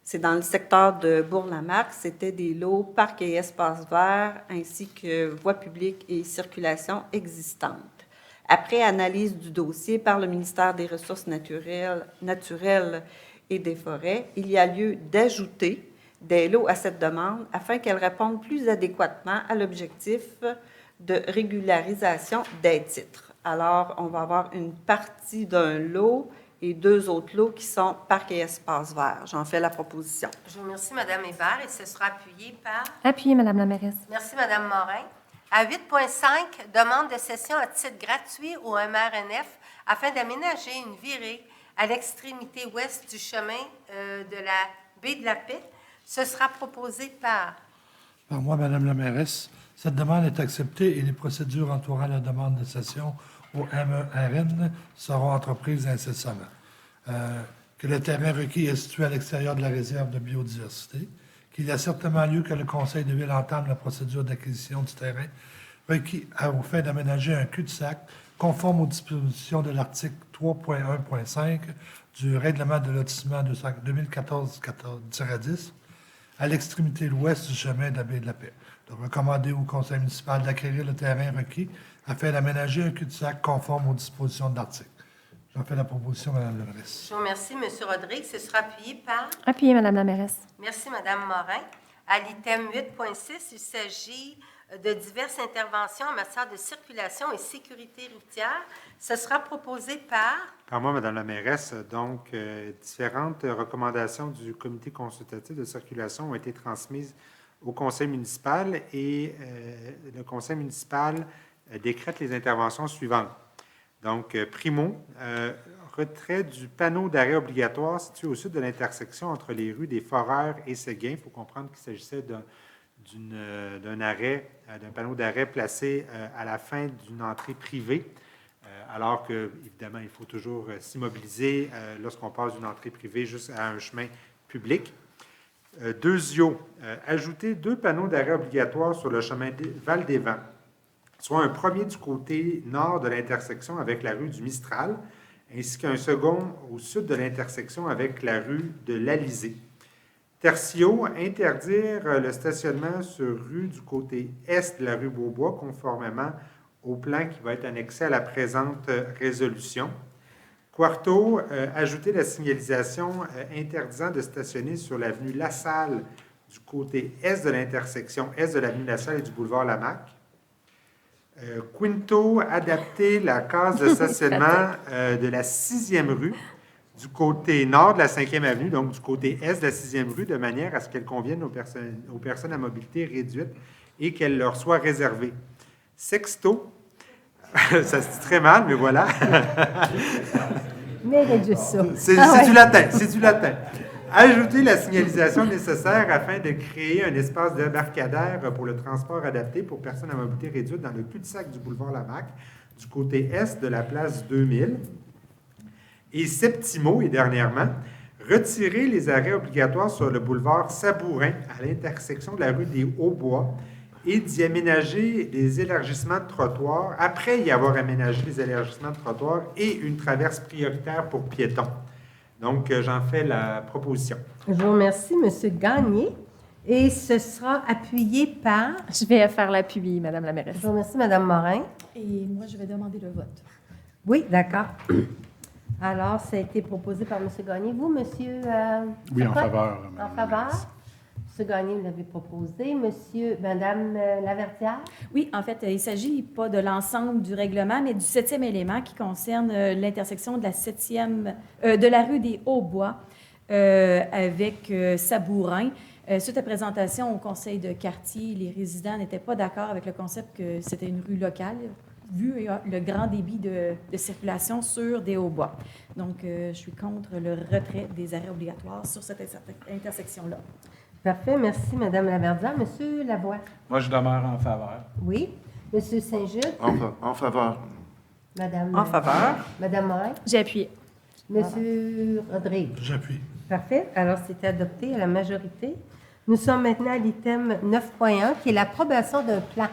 [SPEAKER 8] C'est dans le secteur de Bourg-la-Marque, c'était des lots parcs et espaces verts, ainsi que voies publiques et circulation existantes. Après analyse du dossier par le ministère des Ressources naturelles et des Forêts, il y a lieu d'ajouter des lots à cette demande afin qu'elle réponde plus adéquatement à l'objectif de régularisation des titres. Alors, on va avoir une partie d'un lot et 2 autres lots qui sont parcs et espaces verts. J'en fais la proposition.
[SPEAKER 1] Je vous remercie, Mme Hébert, et ce sera appuyé par...
[SPEAKER 9] Appuyé, Madame la mairesse.
[SPEAKER 1] Merci, Mme Morin. À 8.5, demande de cession à titre gratuit au MRNF afin d'aménager une virée à l'extrémité ouest du chemin de la baie de la Paix. Ce sera proposé par...
[SPEAKER 6] Par moi, Madame la mairesse. Cette demande est acceptée et les procédures entourant la demande de cession au MERN seront entreprises incessamment. Que le terrain requis est situé à l'extérieur de la réserve de biodiversité, qu'il y a certainement lieu que le Conseil de ville entame la procédure d'acquisition du terrain requis aux fins d'aménager un cul-de-sac conforme aux dispositions de l'article 3.1.5 du règlement de lotissement 2014-10 à l'extrémité l'ouest du chemin de la baie de la Paix. De recommander au Conseil municipal d'acquérir le terrain requis afin d'aménager un cul-de-sac conforme aux dispositions de l'article. J'en fais la proposition, Mme la mairesse.
[SPEAKER 1] Je vous remercie, M. Rodrigue. Ce sera appuyé par...
[SPEAKER 9] Appuyé, Madame la mairesse.
[SPEAKER 1] Merci, Mme Morin. À l'item 8.6, il s'agit de diverses interventions en matière de circulation et sécurité routière. Ce sera proposé par...
[SPEAKER 7] Par moi, Madame la mairesse. Donc, différentes recommandations du comité consultatif de circulation ont été transmises au conseil municipal et le conseil municipal décrète les interventions suivantes. Donc, primo, retrait du panneau d'arrêt obligatoire situé au sud de l'intersection entre les rues des Foreurs et Séguin. Il faut comprendre qu'il s'agissait d'un panneau d'arrêt placé à la fin d'une entrée privée, alors que, évidemment, il faut toujours s'immobiliser lorsqu'on passe d'une entrée privée jusqu'à un chemin public. Deuxièmement, ajouter 2 panneaux d'arrêt obligatoires sur le chemin Val-des-Vents, soit un premier du côté nord de l'intersection avec la rue du Mistral, ainsi qu'un second au sud de l'intersection avec la rue de l'Alizé. Tertio, interdire le stationnement sur rue du côté est de la rue Beaubois, conformément au plan qui va être annexé à la présente résolution. Quarto, ajouter la signalisation interdisant de stationner sur l'avenue Lassalle du côté est de l'intersection est de l'avenue Lassalle et du boulevard Lamaque. Quinto, adapter la case de stationnement de la 6e rue du côté nord de la 5e avenue, donc du côté est de la 6e rue, de manière à ce qu'elle convienne aux personnes à mobilité réduite et qu'elle leur soit réservée. Sexto, ça se dit très mal, mais voilà.
[SPEAKER 5] Mais réduire ça.
[SPEAKER 7] C'est du latin. Ajouter la signalisation nécessaire afin de créer un espace d'embarcadère pour le transport adapté pour personnes à mobilité réduite dans le cul-de-sac du boulevard Lamaque, du côté est de la place 2000. Et septimo, et dernièrement, retirer les arrêts obligatoires sur le boulevard Sabourin à l'intersection de la rue des Hauts-Bois et d'y aménager des élargissements de trottoirs, après y avoir aménagé des élargissements de trottoirs et une traverse prioritaire pour piétons. Donc, j'en fais la proposition.
[SPEAKER 1] Je vous remercie, M. Gagné. Et ce sera appuyé par...
[SPEAKER 9] Je vais faire l'appui, Madame la mairesse.
[SPEAKER 1] Je vous remercie, Mme Morin.
[SPEAKER 5] Et moi, je vais demander le vote.
[SPEAKER 1] Oui, d'accord. Alors, ça a été proposé par M. Gagné. Vous, M.
[SPEAKER 2] Oui, en
[SPEAKER 1] Turcotte?
[SPEAKER 2] faveur.
[SPEAKER 1] En
[SPEAKER 2] Madame la
[SPEAKER 1] faveur?
[SPEAKER 2] mairesse.
[SPEAKER 1] M. Gagné, vous l'avez proposé. Mme Laverdière?
[SPEAKER 5] Oui, en fait, il ne s'agit pas de l'ensemble du règlement, mais du 7e élément qui concerne l'intersection de de la rue des Hauts-Bois avec Sabourin. Suite à présentation au conseil de quartier, les résidents n'étaient pas d'accord avec le concept que c'était une rue locale, vu le grand débit de circulation sur des Hauts-Bois. Donc, je suis contre le retrait des arrêts obligatoires sur cette intersection-là.
[SPEAKER 1] Parfait. Merci, Mme Laverdière. M. Lavoie?
[SPEAKER 3] Moi, je demeure en faveur.
[SPEAKER 1] Oui. M. Saint-Just?
[SPEAKER 4] En faveur.
[SPEAKER 1] Madame...
[SPEAKER 8] En faveur.
[SPEAKER 1] Mme Morin?
[SPEAKER 9] J'ai appuyé.
[SPEAKER 1] M. Rodrigue?
[SPEAKER 6] J'appuie.
[SPEAKER 1] Parfait. Alors, c'est adopté à la majorité. Nous sommes maintenant à l'item 9.1, qui est l'approbation d'un plan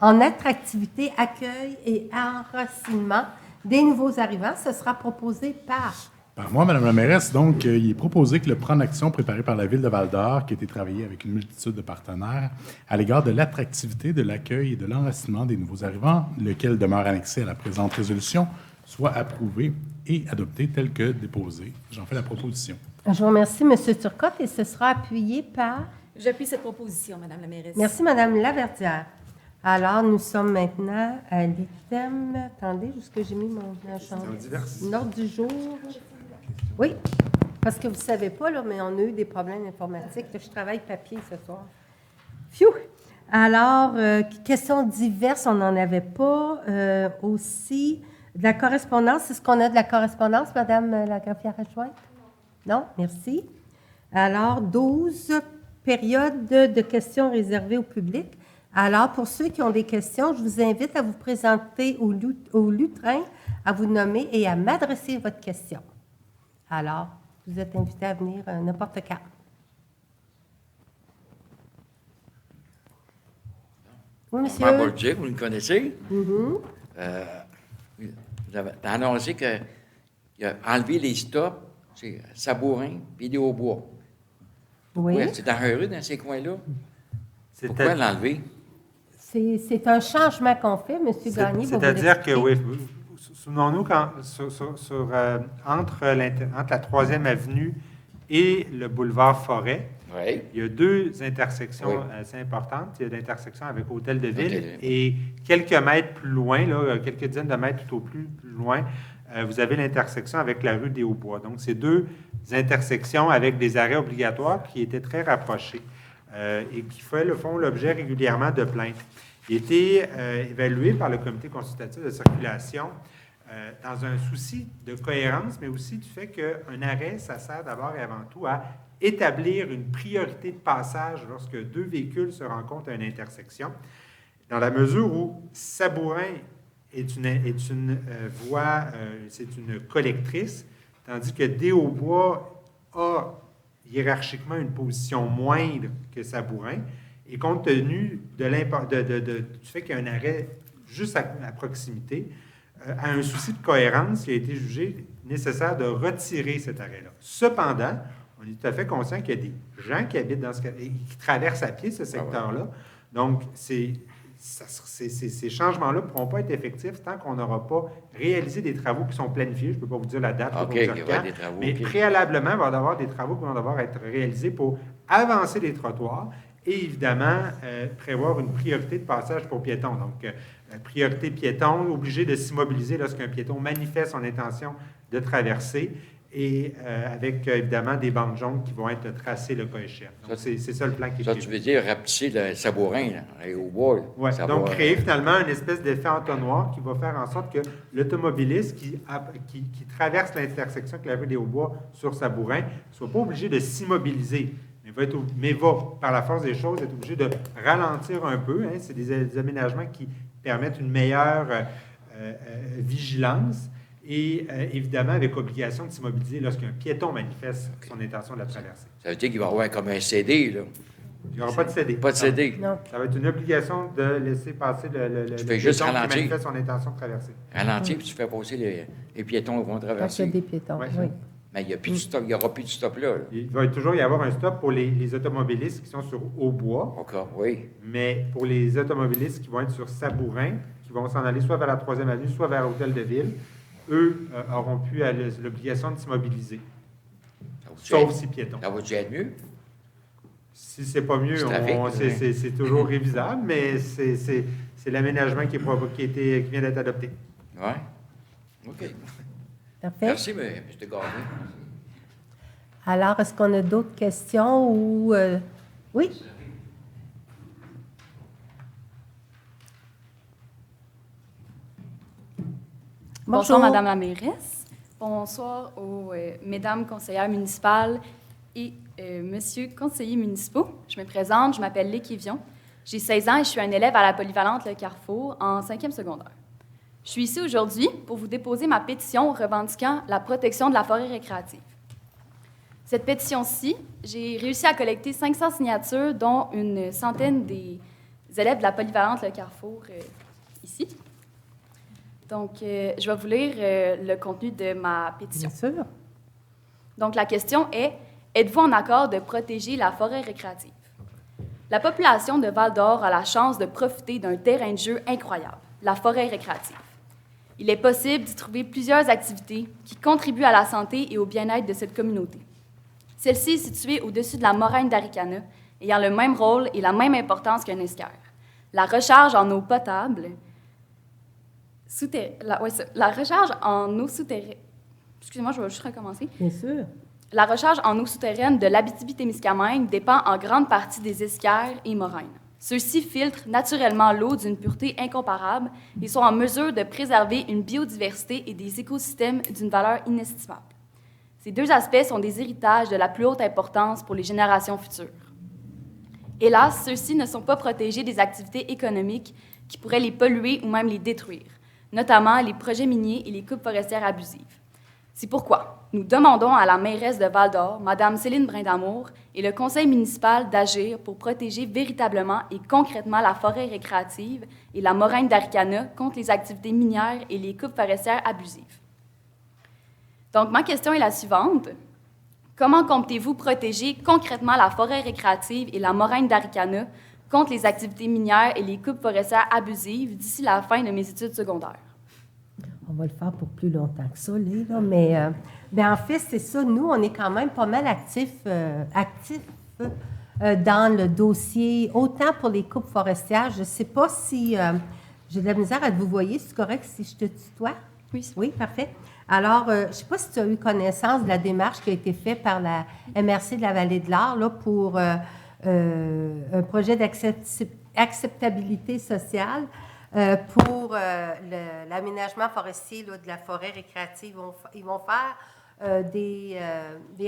[SPEAKER 1] en attractivité, accueil et enracinement des nouveaux arrivants. Ce sera proposé par...
[SPEAKER 2] Par moi, Madame la mairesse, donc, il est proposé que le plan d'action préparé par la Ville de Val-d'Or, qui a été travaillé avec une multitude de partenaires, à l'égard de l'attractivité, de l'accueil et de l'enracinement des nouveaux arrivants, lequel demeure annexé à la présente résolution, soit approuvé et adopté tel que déposé. J'en fais la proposition.
[SPEAKER 1] Je vous remercie, M. Turcotte, et ce sera appuyé par...
[SPEAKER 5] J'appuie cette proposition, Madame la mairesse.
[SPEAKER 1] Merci, Mme Laverdière. Alors, nous sommes maintenant à l'item... Attendez, jusque j'ai mis mon agenda. L'ordre du jour. Oui, parce que vous ne savez pas, là, mais on a eu des problèmes informatiques. Je travaille papier ce soir. Phew! Alors, questions diverses, on n'en avait pas. Aussi, de la correspondance. Est-ce qu'on a de la correspondance, Mme la greffière adjointe? Non? Merci. Alors, 12, période de questions réservées au public. Alors, pour ceux qui ont des questions, je vous invite à vous présenter au lutrin, à vous nommer et à m'adresser votre question. Alors, vous êtes invité à venir n'importe quand. Oui, monsieur.
[SPEAKER 10] Marc Bolduc, vous le connaissez?
[SPEAKER 1] Mhm.
[SPEAKER 10] Vous avez annoncé qu'il a enlevé les stops, c'est Sabourin puis des Hauts-Bois.
[SPEAKER 1] Oui.
[SPEAKER 10] Ouais, c'est dangereux dans ces coins-là. Pourquoi
[SPEAKER 7] C'est-à-
[SPEAKER 10] l'enlever?
[SPEAKER 1] C'est un changement qu'on fait, M. Gagné. va vous
[SPEAKER 7] C'est-à-dire que,
[SPEAKER 1] l'expliquer.
[SPEAKER 7] oui, souvenons-nous, entre la 3e avenue et le boulevard Forêt,
[SPEAKER 10] Oui.
[SPEAKER 7] il y a deux intersections
[SPEAKER 10] Oui.
[SPEAKER 7] assez importantes. Il y a l'intersection avec Hôtel de Ville
[SPEAKER 10] Hôtel.
[SPEAKER 7] et quelques mètres plus loin, là, quelques dizaines de mètres tout au plus loin, vous avez l'intersection avec la rue des Hauts-Bois. Donc, c'est deux intersections avec des arrêts obligatoires qui étaient très rapprochés et qui font l'objet régulièrement de plaintes. Il a été évalué par le comité consultatif de circulation dans un souci de cohérence, mais aussi du fait qu'un arrêt, ça sert d'abord et avant tout à établir une priorité de passage lorsque deux véhicules se rencontrent à une intersection, dans la mesure où Sabourin est une voie, c'est une collectrice, tandis que des Hauts-Bois a hiérarchiquement une position moindre que Sabourin, et compte tenu du fait qu'il y a un arrêt juste à proximité, à un souci de cohérence, il a été jugé nécessaire de retirer cet arrêt-là. Cependant, on est tout à fait conscient qu'il y a des gens qui habitent dans et qui traversent à pied ce secteur-là. Donc, ces changements-là ne pourront pas être effectifs tant qu'on n'aura pas réalisé des travaux qui sont planifiés. Je ne peux pas vous dire la date,
[SPEAKER 10] OK,
[SPEAKER 7] pour vous dire
[SPEAKER 10] il va y
[SPEAKER 7] quand,
[SPEAKER 10] avoir des travaux,
[SPEAKER 7] mais
[SPEAKER 10] OK.
[SPEAKER 7] préalablement, il va y avoir des travaux qui vont devoir être réalisés pour avancer les trottoirs et évidemment prévoir une priorité de passage pour piétons. Donc, priorité piéton, obligé de s'immobiliser lorsqu'un piéton manifeste son intention de traverser et avec évidemment des bandes jaunes qui vont être tracées le cas échéant. Donc, c'est ça le plan qui est
[SPEAKER 10] Ça,
[SPEAKER 7] prévu.
[SPEAKER 10] tu veux dire rapetisser le Sabourin, là, les Hauts-Bois.
[SPEAKER 7] Ouais,
[SPEAKER 10] Sabourin.
[SPEAKER 7] donc créer finalement une espèce d'effet entonnoir qui va faire en sorte que l'automobiliste qui traverse l'intersection avec la rue des Hauts-Bois sur Sabourin ne soit pas obligé de s'immobiliser, mais va, par la force des choses, être obligé de ralentir un peu. Hein. C'est des aménagements qui permettent une meilleure vigilance et évidemment avec obligation de s'immobiliser lorsqu'un piéton manifeste son intention de la traverser.
[SPEAKER 10] Ça veut dire qu'il va y avoir comme un CD, là.
[SPEAKER 7] Il n'y aura pas de CD.
[SPEAKER 10] Pas de CD.
[SPEAKER 1] Non.
[SPEAKER 7] Ça va être une obligation de laisser passer le
[SPEAKER 10] Tu
[SPEAKER 7] piéton
[SPEAKER 10] fais juste
[SPEAKER 7] qui
[SPEAKER 10] ralentir.
[SPEAKER 7] manifeste son intention de traverser.
[SPEAKER 10] Ralentir, puis tu fais passer les piétons qui vont
[SPEAKER 1] Parce qu'il y a
[SPEAKER 10] traverser.
[SPEAKER 1] des piétons,
[SPEAKER 7] Ouais.
[SPEAKER 1] oui.
[SPEAKER 10] Mais il n'y aura plus de stop là.
[SPEAKER 7] Il va toujours y avoir un stop pour les automobilistes qui sont sur Aubois,
[SPEAKER 10] Encore, oui.
[SPEAKER 7] mais pour les automobilistes qui vont être sur Sabourin, qui vont s'en aller soit vers la 3e avenue, soit vers l'Hôtel de Ville, eux auront pu l'obligation de s'immobiliser, sauf si piétons.
[SPEAKER 10] Ça va-tu être mieux?
[SPEAKER 7] Si c'est pas mieux, c'est toujours révisable, mais c'est l'aménagement qui vient d'être adopté.
[SPEAKER 10] Oui. OK.
[SPEAKER 1] Parfait.
[SPEAKER 10] Merci, M. Gagné.
[SPEAKER 1] Alors, est-ce qu'on a d'autres questions ou... Oui?
[SPEAKER 11] Bonsoir, Madame la mairesse. Bonsoir aux mesdames conseillères municipales et messieurs conseillers municipaux. Je me présente, je m'appelle Léquivion. J'ai 16 ans et je suis un élève à la polyvalente Le Carrefour en 5e secondaire. Je suis ici aujourd'hui pour vous déposer ma pétition revendiquant la protection de la forêt récréative. Cette pétition-ci, j'ai réussi à collecter 500 signatures, dont une centaine des élèves de la polyvalente Le Carrefour ici. Donc, je vais vous lire le contenu de ma pétition.
[SPEAKER 1] Bien sûr.
[SPEAKER 11] Donc, la question est, êtes-vous en accord de protéger la forêt récréative? La population de Val-d'Or a la chance de profiter d'un terrain de jeu incroyable, la forêt récréative. Il est possible d'y trouver plusieurs activités qui contribuent à la santé et au bien-être de cette communauté. Celle-ci est située au-dessus de la moraine d'Aricana, ayant le même rôle et la même importance qu'un estuaire. La recharge en eau potable, la recharge en eau souterraine. Excusez-moi, je vais juste recommencer.
[SPEAKER 1] Bien sûr.
[SPEAKER 11] La recharge en eau souterraine de l'Abitibi-Témiscamingue dépend en grande partie des estuaires et moraines. Ceux-ci filtrent naturellement l'eau d'une pureté incomparable et sont en mesure de préserver une biodiversité et des écosystèmes d'une valeur inestimable. Ces deux aspects sont des héritages de la plus haute importance pour les générations futures. Hélas, ceux-ci ne sont pas protégés des activités économiques qui pourraient les polluer ou même les détruire, notamment les projets miniers et les coupes forestières abusives. C'est pourquoi nous demandons à la mairesse de Val-d'Or, Mme Céline Brindamour, et le conseil municipal d'agir pour protéger véritablement et concrètement la forêt récréative et la moraine d'Aricana contre les activités minières et les coupes forestières abusives. Donc, ma question est la suivante. Comment comptez-vous protéger concrètement la forêt récréative et la moraine d'Aricana contre les activités minières et les coupes forestières abusives d'ici la fin de mes études secondaires?
[SPEAKER 1] On va le faire pour plus longtemps que ça, là, mais en fait, c'est ça. Nous, on est quand même pas mal actifs dans le dossier, autant pour les coupes forestières. Je ne sais pas si j'ai de la misère à vous voyez. C'est correct si je te tutoie?
[SPEAKER 11] Oui.
[SPEAKER 1] Oui, parfait. Alors, je ne sais pas si tu as eu connaissance de la démarche qui a été faite par la MRC de la Vallée de l'Or là, pour un projet d'acceptabilité sociale pour l'aménagement forestier là, de la forêt récréative. Ils vont faire des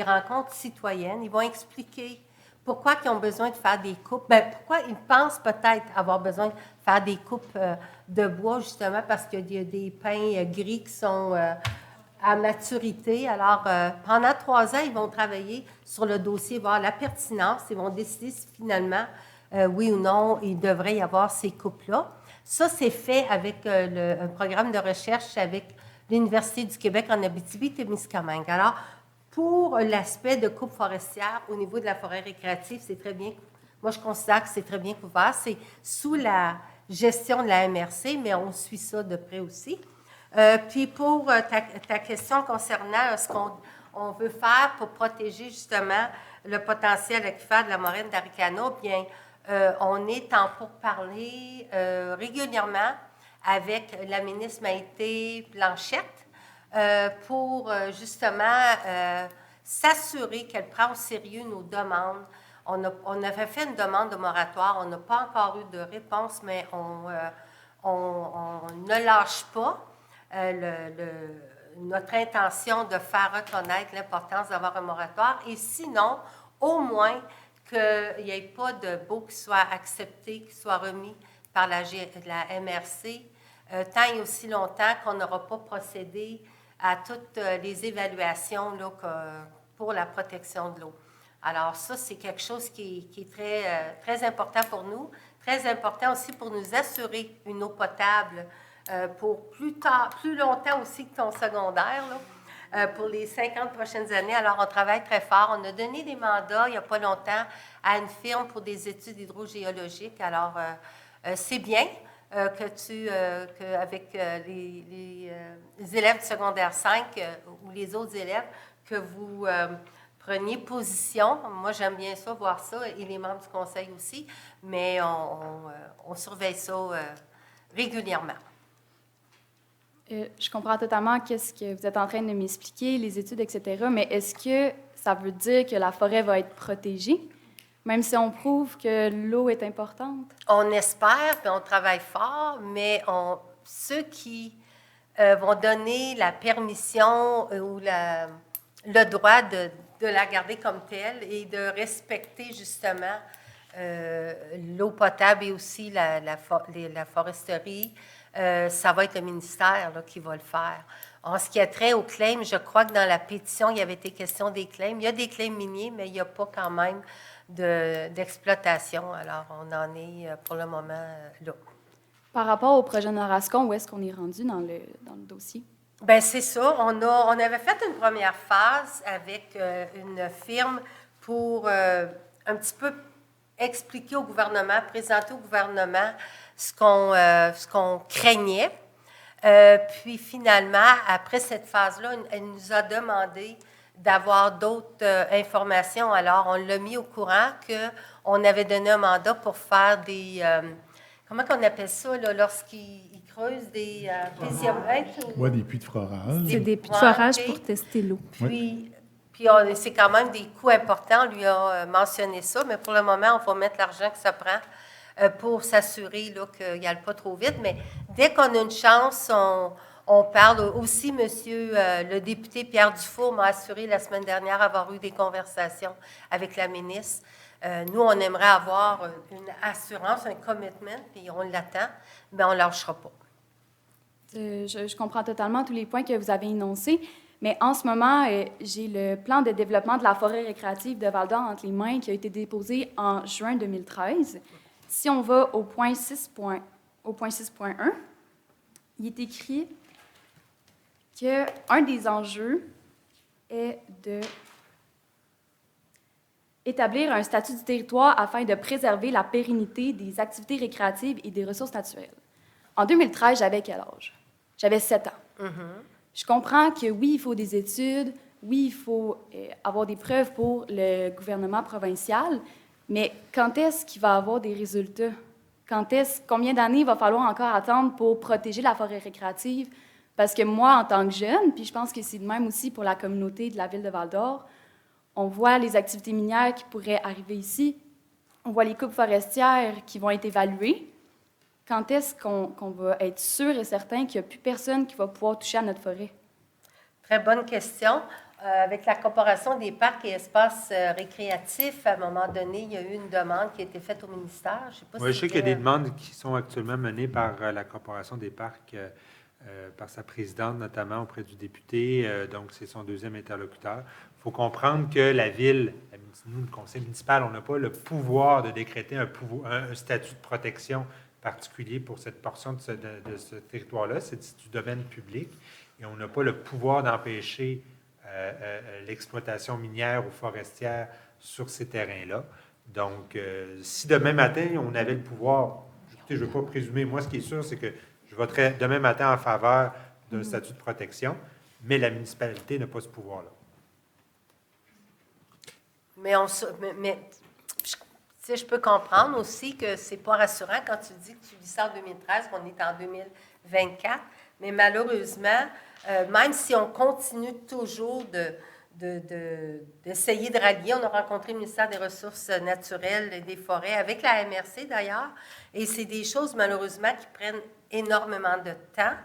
[SPEAKER 1] rencontres citoyennes. Ils vont expliquer pourquoi ils ont besoin de faire des coupes. Bien, pourquoi ils pensent peut-être avoir besoin de faire des coupes de bois, justement, parce qu'il y a des pins gris qui sont à maturité. Alors, pendant 3 ans, ils vont travailler sur le dossier, voir la pertinence. Ils vont décider si finalement, oui ou non, il devrait y avoir ces coupes-là. Ça, c'est fait avec un programme de recherche avec l'Université du Québec en Abitibi-Témiscamingue. Alors, pour l'aspect de coupe forestière au niveau de la forêt récréative, c'est très bien. Moi, je considère que c'est très bien couvert. C'est sous la gestion de la MRC, mais on suit ça de près aussi. Puis pour ta question concernant ce qu'on veut faire pour protéger justement le potentiel aquifère de la moraine d'Aricana, bien, on est en pourparlers régulièrement avec la ministre Maïté Blanchette pour justement s'assurer qu'elle prend au sérieux nos demandes. On avait fait une demande de moratoire, on n'a pas encore eu de réponse, mais on ne lâche pas notre intention de faire reconnaître l'importance d'avoir un moratoire. Et sinon, au moins, qu'il n'y ait pas de baux qui soient acceptés, qui soient remis par la MRC, tant et aussi longtemps qu'on n'aura pas procédé à toutes les évaluations là, pour la protection de l'eau. Alors ça, c'est quelque chose qui est très, très important pour nous, très important aussi pour nous assurer une eau potable pour plus longtemps aussi que ton secondaire, là. pour les 50 prochaines années. Alors, on travaille très fort. On a donné des mandats il n'y a pas longtemps à une firme pour des études hydrogéologiques. Alors, c'est bien qu'avec les élèves du secondaire 5 ou les autres élèves, que vous preniez position. Moi, j'aime bien ça, voir ça, et les membres du conseil aussi, mais on surveille ça régulièrement.
[SPEAKER 11] Je comprends totalement qu'est-ce que vous êtes en train de m'expliquer, les études, etc., mais est-ce que ça veut dire que la forêt va être protégée, même si on prouve que l'eau est importante?
[SPEAKER 1] On espère, puis on travaille fort, mais ceux qui vont donner la permission ou le droit de la garder comme telle et de respecter justement l'eau potable et aussi la foresterie, ça va être le ministère là, qui va le faire. En ce qui a trait aux claims, je crois que dans la pétition, il y avait été question des claims. Il y a des claims miniers, mais il n'y a pas quand même d'exploitation. Alors, on en est pour le moment là.
[SPEAKER 11] Par rapport au projet Norascon, où est-ce qu'on est rendu dans le dossier?
[SPEAKER 1] Bien, c'est ça. On avait fait une première phase avec une firme pour un petit peu expliquer au gouvernement, présenter au gouvernement ce qu'on craignait. Puis finalement, après cette phase-là, elle nous a demandé d'avoir d'autres informations. Alors, on l'a mis au courant qu'on avait donné un mandat pour faire des... comment on appelle ça, là, lorsqu'ils creusent des pésiomètres?
[SPEAKER 2] Oui, des puits de forage.
[SPEAKER 9] C'est des puits de forage pour tester l'eau.
[SPEAKER 1] Puis c'est quand même des coûts importants. On lui a mentionné ça, mais pour le moment, on va mettre l'argent que ça prend pour s'assurer là, qu'il n'y aille pas trop vite. Mais dès qu'on a une chance, on parle aussi. Monsieur le député Pierre Dufour m'a assuré la semaine dernière avoir eu des conversations avec la ministre. Nous, on aimerait avoir une assurance, un commitment, puis on l'attend, mais on ne lâchera pas.
[SPEAKER 11] Je comprends totalement tous les points que vous avez énoncés, mais en ce moment, j'ai le plan de développement de la forêt récréative de Val-d'Or entre les mains qui a été déposé en juin 2013. Si on va au point 6.1, il est écrit qu'un des enjeux est de établir un statut du territoire afin de préserver la pérennité des activités récréatives et des ressources naturelles. En 2013, j'avais quel âge? J'avais 7 ans.
[SPEAKER 1] Mm-hmm.
[SPEAKER 11] Je comprends que oui, il faut des études, oui, il faut avoir des preuves pour le gouvernement provincial, mais quand est-ce qu'il va avoir des résultats? Combien d'années il va falloir encore attendre pour protéger la forêt récréative? Parce que moi, en tant que jeune, puis je pense que c'est de même aussi pour la communauté de la ville de Val-d'Or, on voit les activités minières qui pourraient arriver ici, on voit les coupes forestières qui vont être évaluées. Quand est-ce qu'on va être sûr et certain qu'il n'y a plus personne qui va pouvoir toucher à notre forêt?
[SPEAKER 1] Très bonne question. Avec la Corporation des parcs et espaces récréatifs, à un moment donné, il y a eu une demande qui a été faite au ministère.
[SPEAKER 7] Je sais qu'il y a des demandes qui sont actuellement menées par la Corporation des parcs, par sa présidente notamment auprès du député, donc c'est son deuxième interlocuteur. Il faut comprendre que la ville, nous, le conseil municipal, on n'a pas le pouvoir de décréter un statut de protection particulier pour cette portion de ce territoire-là. C'est du domaine public et on n'a pas le pouvoir d'empêcher l'exploitation minière ou forestière sur ces terrains-là. Donc, si demain matin, on avait le pouvoir, écoutez, je ne veux pas présumer, moi, ce qui est sûr, c'est que je voterais demain matin en faveur d'un statut de protection, mais la municipalité n'a pas ce pouvoir-là.
[SPEAKER 1] Mais je peux comprendre aussi que c'est pas rassurant quand tu dis que tu vis ça en 2013, qu'on est en 2024, mais malheureusement, même si on continue toujours d'essayer de rallier, on a rencontré le ministère des Ressources naturelles et des Forêts, avec la MRC d'ailleurs, et c'est des choses malheureusement qui prennent énormément de temps,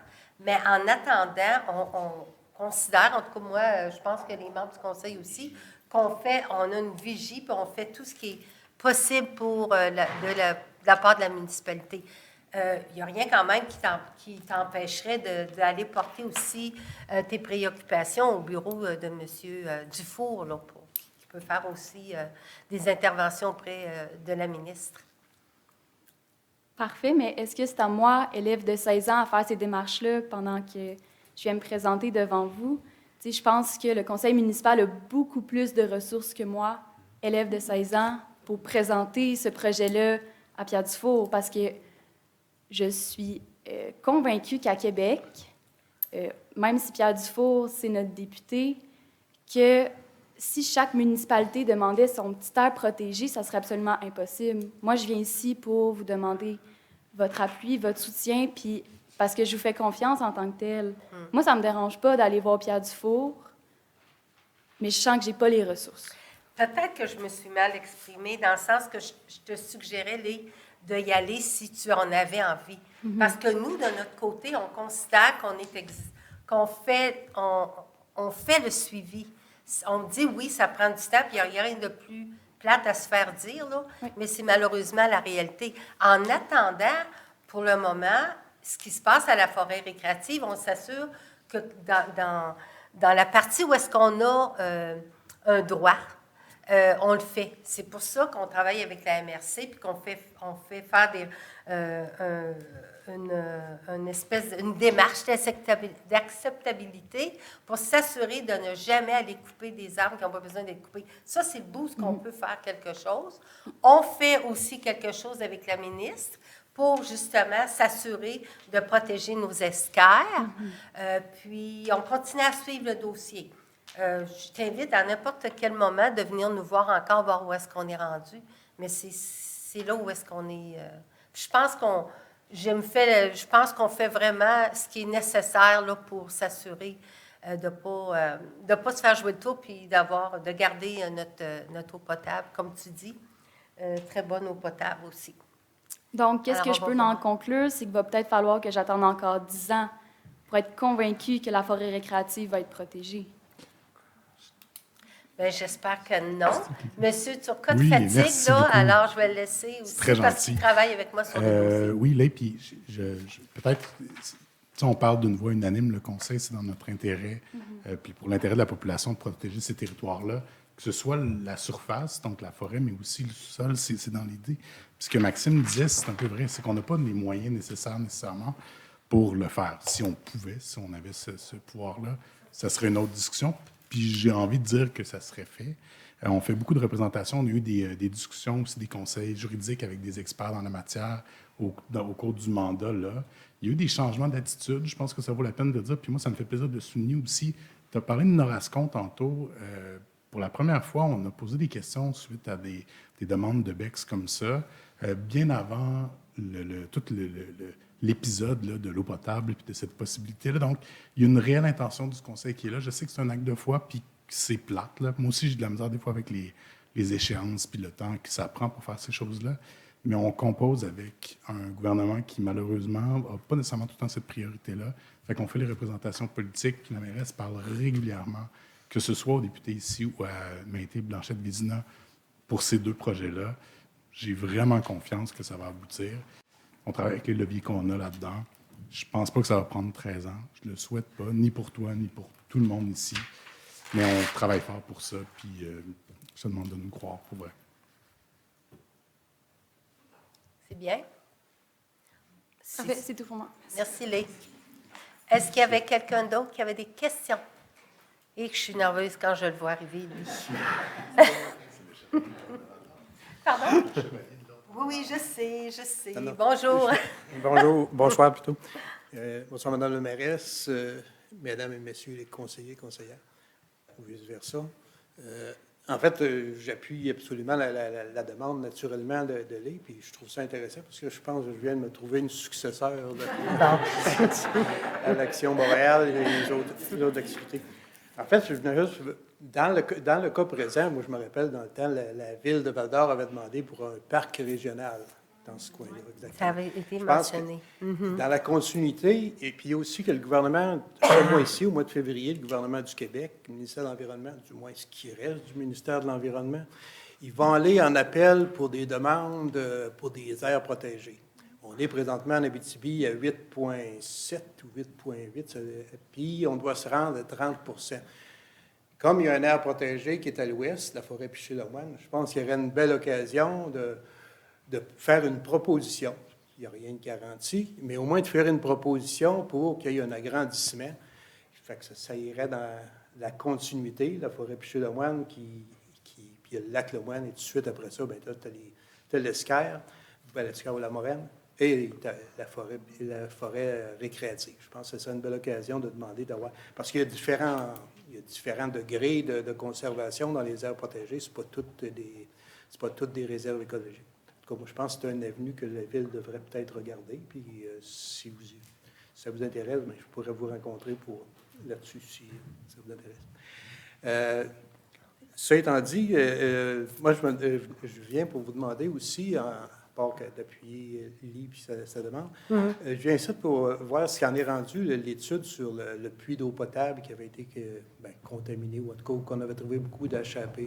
[SPEAKER 1] mais en attendant, on considère, en tout cas moi, je pense que les membres du conseil aussi, on a une vigie, puis on fait tout ce qui est possible pour de la part de la municipalité. Il n'y a rien quand même qui t'empêcherait d'aller porter aussi tes préoccupations au bureau de M. Dufour, là, qui peut faire aussi des interventions auprès de la ministre.
[SPEAKER 11] Parfait, mais est-ce que c'est à moi, élève de 16 ans, à faire ces démarches-là pendant que je viens me présenter devant vous? Tu sais, je pense que le conseil municipal a beaucoup plus de ressources que moi, élève de 16 ans, pour présenter ce projet-là à Pierre-Dufour, parce que je suis convaincue qu'à Québec, même si Pierre Dufour, c'est notre député, que si chaque municipalité demandait son petit aire protégé, ça serait absolument impossible. Moi, je viens ici pour vous demander votre appui, votre soutien, puis parce que je vous fais confiance en tant que tel. Moi, ça ne me dérange pas d'aller voir Pierre Dufour, mais je sens que je n'ai pas les ressources.
[SPEAKER 1] Peut-être que je me suis mal exprimée dans le sens que je te suggérais d'y aller si tu en avais envie. Parce que nous, de notre côté, on considère qu'on fait le suivi. On me dit, oui, ça prend du temps, puis il n'y a rien de plus plate à se faire dire, là, mais c'est malheureusement la réalité. En attendant, pour le moment, ce qui se passe à la forêt récréative, on s'assure que dans la partie où est-ce qu'on a un droit, on le fait. C'est pour ça qu'on travaille avec la MRC puis qu'on fait faire une démarche d'acceptabilité pour s'assurer de ne jamais aller couper des arbres qui n'ont pas besoin d'être coupés. Ça, c'est le bout qu'on peut faire quelque chose. On fait aussi quelque chose avec la ministre pour justement s'assurer de protéger nos escarres. Puis, on continue à suivre le dossier. Je t'invite à n'importe quel moment de venir nous voir encore, voir où est-ce qu'on est rendu. Mais c'est là où est-ce qu'on est. Je pense qu'on fait vraiment ce qui est nécessaire là, pour s'assurer de ne pas se faire jouer le tour puis de garder notre eau potable, comme tu dis. Très bonne eau potable aussi.
[SPEAKER 11] Donc, qu'est-ce que je peux en conclure? C'est qu'il va peut-être falloir que j'attende encore 10 ans pour être convaincue que la forêt récréative va être protégée.
[SPEAKER 1] Bien, j'espère que non. Monsieur Turcotte fatigue, là, alors je vais le laisser aussi parce qu'il travaille avec moi sur le dossier.
[SPEAKER 2] Oui, là, puis peut-être, on parle d'une voix unanime, le Conseil, c'est dans notre intérêt, puis pour l'intérêt de la population de protéger ces territoires-là, que ce soit la surface, donc la forêt, mais aussi le sol, c'est dans l'idée. Puis ce que Maxime disait, c'est un peu vrai, c'est qu'on n'a pas les moyens nécessairement pour le faire. Si on pouvait, si on avait ce pouvoir-là, ça serait une autre discussion. Puis j'ai envie de dire que ça serait fait. On fait beaucoup de représentations. On a eu des discussions aussi, des conseils juridiques avec des experts dans la matière au cours du mandat. Là. Il y a eu des changements d'attitude. Je pense que ça vaut la peine de dire. Puis moi, ça me fait plaisir de souligner aussi. Tu as parlé de Norascon tantôt. Pour la première fois, on a posé des questions suite à des demandes de BEX comme ça, bien avant tout l'épisode là, de l'eau potable et de cette possibilité-là. Donc, il y a une réelle intention du Conseil qui est là. Je sais que c'est un acte de foi, puis que c'est plate. Là. Moi aussi, j'ai de la misère des fois avec les échéances puis le temps que ça prend pour faire ces choses-là. Mais on compose avec un gouvernement qui, malheureusement, n'a pas nécessairement tout le temps cette priorité-là. Fait qu'on fait les représentations politiques, puis la mairesse parle régulièrement, que ce soit aux députés ici ou à Maïté Blanchette-Vézina, pour ces deux projets-là. J'ai vraiment confiance que ça va aboutir. On travaille avec les leviers qu'on a là-dedans. Je ne pense pas que ça va prendre 13 ans. Je ne le souhaite pas, ni pour toi, ni pour tout le monde ici. Mais on travaille fort pour ça, puis je te demande de nous croire, pour vrai.
[SPEAKER 1] C'est bien.
[SPEAKER 11] C'est tout pour moi.
[SPEAKER 1] Merci, Lé. Est-ce qu'il y avait quelqu'un d'autre qui avait des questions? Et que je suis nerveuse quand je le vois arriver, lui. Pardon? Oui, je sais. Bonjour.
[SPEAKER 12] Bonsoir plutôt. Bonsoir, Madame la mairesse, Mesdames et Messieurs les conseillers, conseillères, ou vice-versa. En fait, j'appuie absolument la demande naturellement de Lé, puis je trouve ça intéressant parce que je pense que je viens de me trouver une successeur à l'Action Boréale et les autres activités. En fait, je venais juste, dans le cas présent, moi je me rappelle dans le temps, la ville de Val-d'Or avait demandé pour un parc régional dans ce coin-là. Exactement.
[SPEAKER 1] Ça avait été mentionné.
[SPEAKER 12] Dans la continuité, et puis aussi que le gouvernement, ce mois-ci, au mois de février, le gouvernement du Québec, le ministère de l'Environnement, du moins ce qui reste du ministère de l'Environnement, ils vont aller en appel pour des demandes pour des aires protégées. On est présentement en Abitibi à 8,7 ou 8,8, puis on doit se rendre à 30 %. Comme il y a une aire protégée qui est à l'ouest, la forêt Piché-Lemoine, je pense qu'il y aurait une belle occasion de faire une proposition. Il n'y a rien de garanti, mais au moins de faire une proposition pour qu'il y ait un agrandissement. Fait que ça irait dans la continuité, la forêt Piché-Lemoine, puis le lac Lemoine, et tout de suite après ça, tu as l'Esquerre, l'Esquerre ou la Moraine, et tu as la forêt récréative. Je pense que ce serait une belle occasion de demander d'avoir... Parce qu'il y a différents degrés de conservation dans les aires protégées. Ce n'est pas toutes des réserves écologiques. En tout cas, moi, je pense que c'est un avenue que la Ville devrait peut-être regarder. Puis, si ça vous intéresse, bien, je pourrais vous rencontrer là-dessus, si ça vous intéresse. Ça étant dit, moi, je viens pour vous demander aussi, à part d'appuyer Lily puis sa demande, je viens ici pour voir ce qu'en est rendu l'étude sur le puits d'eau potable qui avait été contaminé, ou en tout cas qu'on avait trouvé beaucoup d'HAP.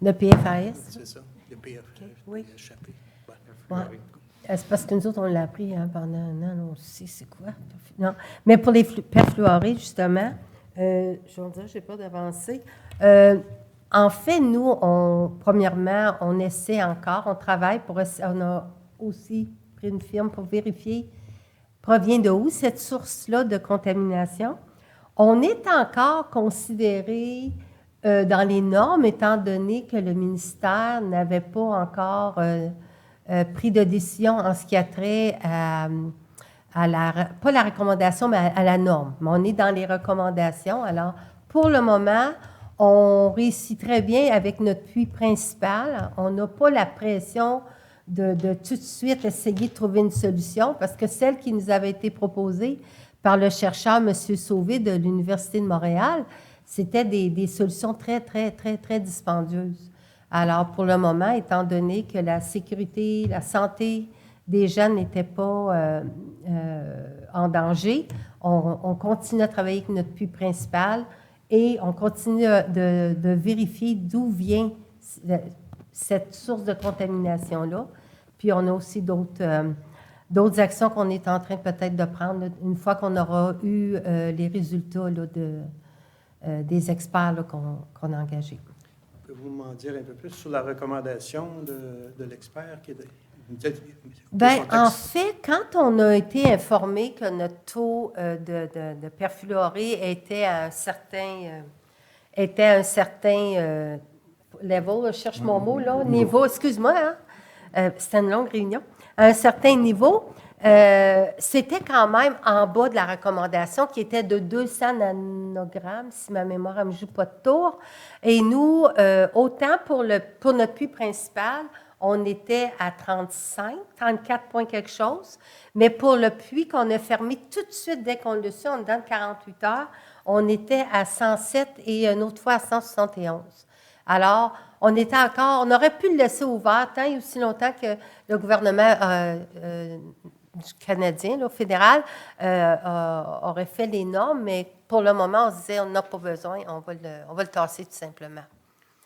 [SPEAKER 1] Le PFAS?
[SPEAKER 12] C'est ça, le PFAS.
[SPEAKER 1] Okay, oui.
[SPEAKER 12] Ouais.
[SPEAKER 1] C'est parce que nous autres, on l'a appris pendant un an, on sait c'est quoi. Non. Mais pour les perfluorés, justement, je vais dire, je n'ai pas d'avancée. En fait, nous, premièrement, on essaie encore, on travaille on a aussi pris une firme pour vérifier provient de où cette source-là de contamination. On est encore considéré dans les normes, étant donné que le ministère n'avait pas encore pris de décision en ce qui a trait pas la recommandation, mais à la norme. Mais on est dans les recommandations. Alors, pour le moment, on réussit très bien avec notre puits principal. On n'a pas la pression de tout de suite essayer de trouver une solution parce que celle qui nous avait été proposée par le chercheur M. Sauvé de l'Université de Montréal, c'était des solutions très, très, très, très dispendieuses. Alors, pour le moment, étant donné que la sécurité, la santé des jeunes n'étaient pas en danger, on continue à travailler avec notre puits principal et on continue de vérifier d'où vient cette source de contamination-là. Puis, on a aussi d'autres actions qu'on est en train peut-être de prendre une fois qu'on aura eu les résultats là, des experts là, qu'on a engagés.
[SPEAKER 12] Pouvez-vous m'en dire un peu plus sur la recommandation de l'expert qui est
[SPEAKER 1] Bien, en fait, quand on a été informé que notre taux de perfluoré était à un certain level, je cherche mon mot, là, niveau, excuse-moi, hein, c'était une longue réunion, à un certain niveau, c'était quand même en bas de la recommandation qui était de 200 nanogrammes, si ma mémoire ne me joue pas de tour. Et nous, autant pour notre puits principal, on était à 34 points quelque chose, mais pour le puits qu'on a fermé tout de suite dès qu'on l'a su, en dedans de 48 heures, on était à 107 et une autre fois à 171. Alors, on aurait pu le laisser ouvert tant et aussi longtemps que le gouvernement canadien, là, fédéral, aurait fait les normes, mais pour le moment, on se disait, on n'a pas besoin, on va le tasser tout simplement.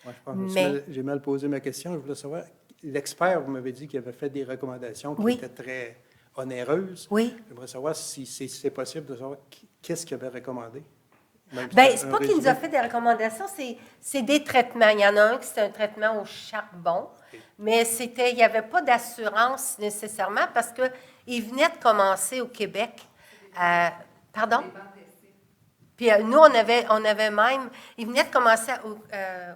[SPEAKER 12] Ouais, je pense que j'ai mal posé ma question. Je voulais savoir, l'expert, vous m'avez dit qu'il avait fait des recommandations qui étaient très onéreuses.
[SPEAKER 1] Oui.
[SPEAKER 12] J'aimerais savoir si c'est possible de savoir qu'est-ce qu'il avait recommandé.
[SPEAKER 1] Bien, c'est pas qu'il nous a fait des recommandations, c'est des traitements. Il y en a un qui c'est un traitement au charbon, mais il n'y avait pas d'assurance nécessairement parce qu'il venait de commencer au Québec. Pardon? Puis nous, on avait même... Il venait de commencer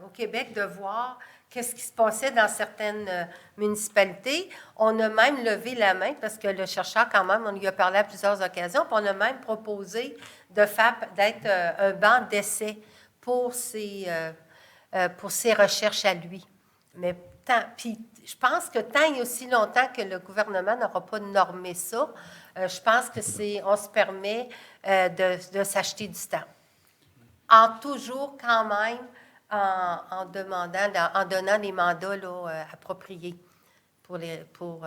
[SPEAKER 1] au Québec de voir qu'est-ce qui se passait dans certaines municipalités. On a même levé la main parce que le chercheur, quand même, on lui a parlé à plusieurs occasions, puis on a même proposé d'être un banc d'essai pour ses recherches à lui. Mais puis je pense que tant et aussi longtemps que le gouvernement n'aura pas normé ça, je pense que on se permet de s'acheter du temps. Toujours quand même en donnant les mandats là, appropriés pour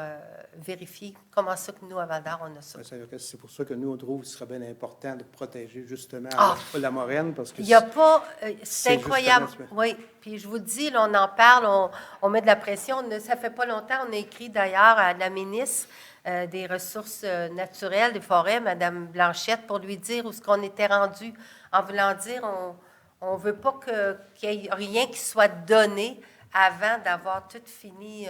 [SPEAKER 1] vérifier comment ça que nous, à Val-d'Or, on a ça.
[SPEAKER 12] C'est pour ça que nous, on trouve que ce serait bien important de protéger justement la moraine. Parce que
[SPEAKER 1] il n'y a pas... c'est incroyable. Oui, puis je vous dis, là, on en parle, on met de la pression. Ça ne fait pas longtemps, on a écrit d'ailleurs à la ministre des Ressources naturelles, des forêts, Mme Blanchette, pour lui dire où est-ce qu'on était rendu, en voulant dire, on ne veut pas qu'il y ait rien qui soit donné avant d'avoir tout fini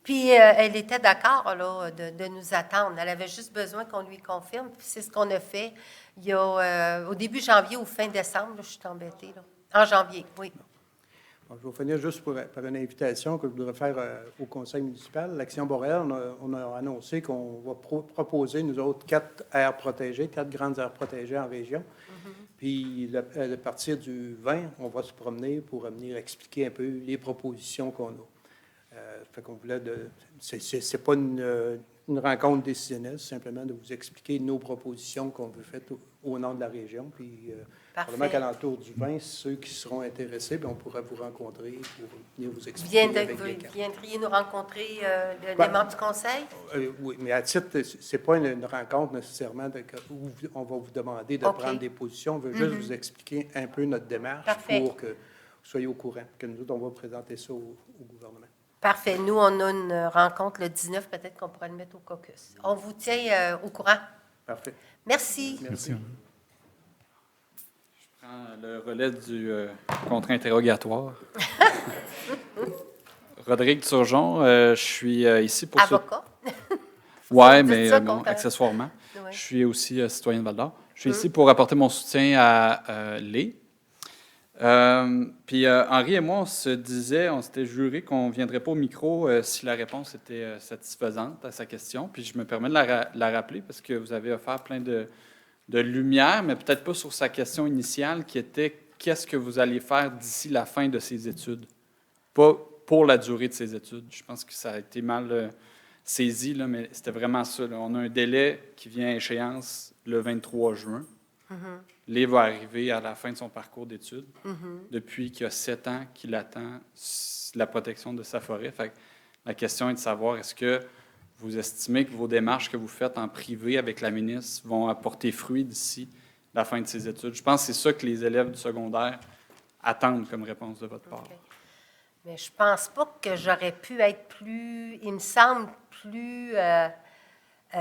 [SPEAKER 1] Puis elle était d'accord là, de nous attendre. Elle avait juste besoin qu'on lui confirme. Puis c'est ce qu'on a fait il y a, au début janvier ou fin décembre. Là, je suis embêtée. Là. En janvier, oui.
[SPEAKER 12] Bon, je vais finir juste par une invitation que je voudrais faire au conseil municipal. L'Action boréale, on a annoncé qu'on va proposer, nous autres, 4 aires protégées, 4 grandes aires protégées en région. Puis, à partir du 20, on va se promener pour venir expliquer un peu les propositions qu'on a. Fait qu'on voulait c'est pas une rencontre décisionnelle, c'est simplement de vous expliquer nos propositions qu'on veut faire au nom de la région. Puis, probablement qu'à l'entour du 20, ceux qui seront intéressés, bien, on pourra vous rencontrer pour venir vous expliquer.
[SPEAKER 1] Viendriez nous rencontrer les membres du conseil?
[SPEAKER 12] Oui, mais à titre, c'est pas une rencontre nécessairement où on va vous demander de prendre des positions. On veut juste vous expliquer un peu notre démarche pour que vous soyez au courant, que nous autres, on va présenter ça au gouvernement.
[SPEAKER 1] Parfait. Nous, on a une rencontre le 19, peut-être qu'on pourrait le mettre au caucus. On vous tient au courant.
[SPEAKER 12] Parfait.
[SPEAKER 1] Merci.
[SPEAKER 2] Merci.
[SPEAKER 13] Je prends le relais du contre-interrogatoire. Rodrigue Turgeon, je suis ici pour...
[SPEAKER 1] Avocat.
[SPEAKER 13] Oui, mais bon, accessoirement. Ouais. Je suis aussi citoyen de Val-d'Or. Je suis ici pour apporter mon soutien à Lé. Puis Henri et moi, on s'était juré qu'on ne viendrait pas au micro si la réponse était satisfaisante à sa question. Puis je me permets de la rappeler parce que vous avez offert plein de lumière, mais peut-être pas sur sa question initiale qui était qu'est-ce que vous allez faire d'ici la fin de ses études? Pas pour la durée de ses études. Je pense que ça a été mal saisi, là, mais c'était vraiment ça. Là. On a un délai qui vient à échéance le 23 juin. Lé va arriver à la fin de son parcours d'études, depuis qu'il y a 7 ans qu'il attend la protection de sa forêt. Fait que la question est de savoir, est-ce que vous estimez que vos démarches que vous faites en privé avec la ministre vont apporter fruit d'ici la fin de ses études? Je pense que c'est ça que les élèves du secondaire attendent comme réponse de votre part.
[SPEAKER 1] Mais je pense pas que j'aurais pu être plus, il me semble, plus... tu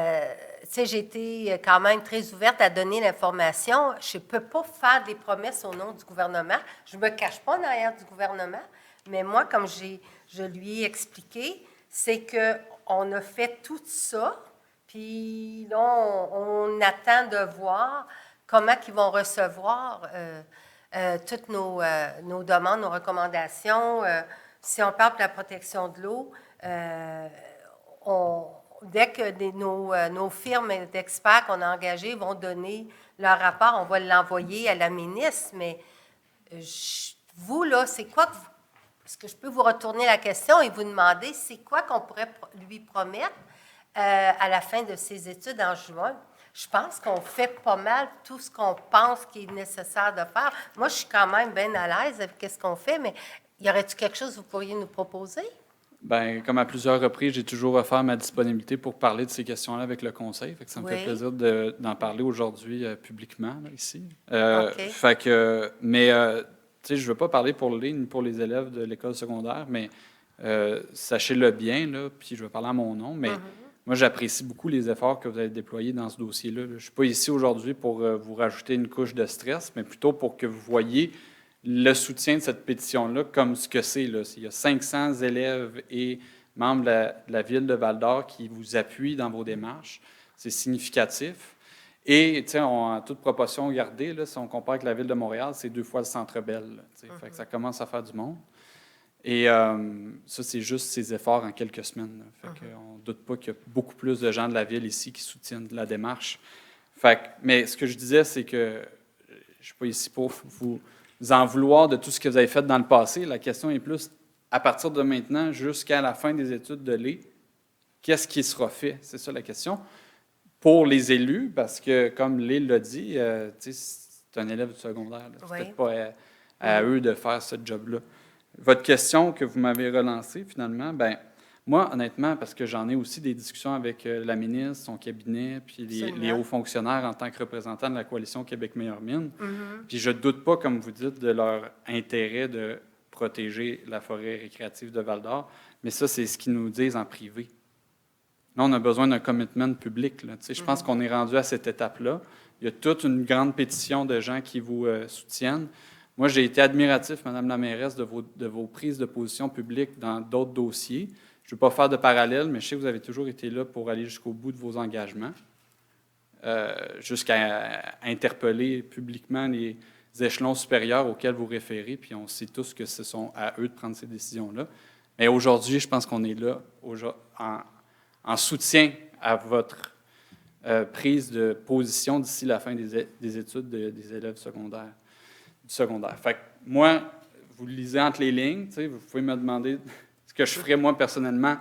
[SPEAKER 1] sais, j'ai été quand même très ouverte à donner l'information. Je ne peux pas faire des promesses au nom du gouvernement. Je ne me cache pas en arrière du gouvernement. Mais moi, comme je lui ai expliqué, c'est qu'on a fait tout ça. Puis là, on attend de voir comment ils vont recevoir toutes nos demandes, nos recommandations. Si on parle de la protection de l'eau, dès que nos firmes d'experts qu'on a engagés vont donner leur rapport, on va l'envoyer à la ministre. Mais vous, là, c'est quoi que vous... Est-ce que je peux vous retourner la question et vous demander c'est quoi qu'on pourrait lui promettre à la fin de ses études en juin? Je pense qu'on fait pas mal tout ce qu'on pense qu'il est nécessaire de faire. Moi, je suis quand même bien à l'aise avec ce qu'on fait, mais y aurait-il quelque chose que vous pourriez nous proposer?
[SPEAKER 13] Bien, comme à plusieurs reprises, j'ai toujours offert ma disponibilité pour parler de ces questions-là avec le conseil. Fait que ça me fait plaisir d'en parler aujourd'hui publiquement, là, ici. Fait que, mais, tu sais, je ne veux pas parler pour Lé ni pour les élèves de l'école secondaire, mais sachez-le bien, là, puis je vais parler à mon nom, mais moi, j'apprécie beaucoup les efforts que vous avez déployés dans ce dossier-là. Je ne suis pas ici aujourd'hui pour vous rajouter une couche de stress, mais plutôt pour que vous voyiez le soutien de cette pétition-là comme ce que c'est. Là. Il y a 500 élèves et membres de la Ville de Val-d'Or qui vous appuient dans vos démarches. C'est significatif. Et, tu sais, en toute proportion gardée, là, si on compare avec la Ville de Montréal, c'est 2 fois le Centre Bell. Fait que ça commence à faire du monde. Et ça, c'est juste ces efforts en quelques semaines. Fait qu'on ne doute pas qu'il y a beaucoup plus de gens de la Ville ici qui soutiennent la démarche. Mais ce que je disais, c'est que je ne suis pas ici pour vous en vouloir de tout ce que vous avez fait dans le passé. La question est plus, à partir de maintenant jusqu'à la fin des études de Lé, qu'est-ce qui sera fait? C'est ça la question. Pour les élus, parce que, comme Lé l'a dit, c'est un élève du secondaire. C'est peut-être pas à eux de faire ce job-là. Votre question que vous m'avez relancée, finalement, bien, moi, honnêtement, parce que j'en ai aussi des discussions avec la ministre, son cabinet, puis les hauts fonctionnaires en tant que représentants de la coalition Québec-Meilleure-Mine, puis je ne doute pas, comme vous dites, de leur intérêt de protéger la forêt récréative de Val-d'Or, mais ça, c'est ce qu'ils nous disent en privé. Là, on a besoin d'un commitment public. Là. Je pense qu'on est rendu à cette étape-là. Il y a toute une grande pétition de gens qui vous soutiennent. Moi, j'ai été admiratif, Madame la mairesse, de vos prises de position publiques dans d'autres dossiers. je ne veux pas faire de parallèle, mais je sais que vous avez toujours été là pour aller jusqu'au bout de vos engagements, jusqu'à interpeller publiquement les échelons supérieurs auxquels vous référez, puis on sait tous que ce sont à eux de prendre ces décisions-là. Mais aujourd'hui, je pense qu'on est là en soutien à votre prise de position d'ici la fin des études des élèves secondaires, du secondaire. Fait que moi, vous le lisez entre les lignes, vous pouvez me demander ce que je ferais moi personnellement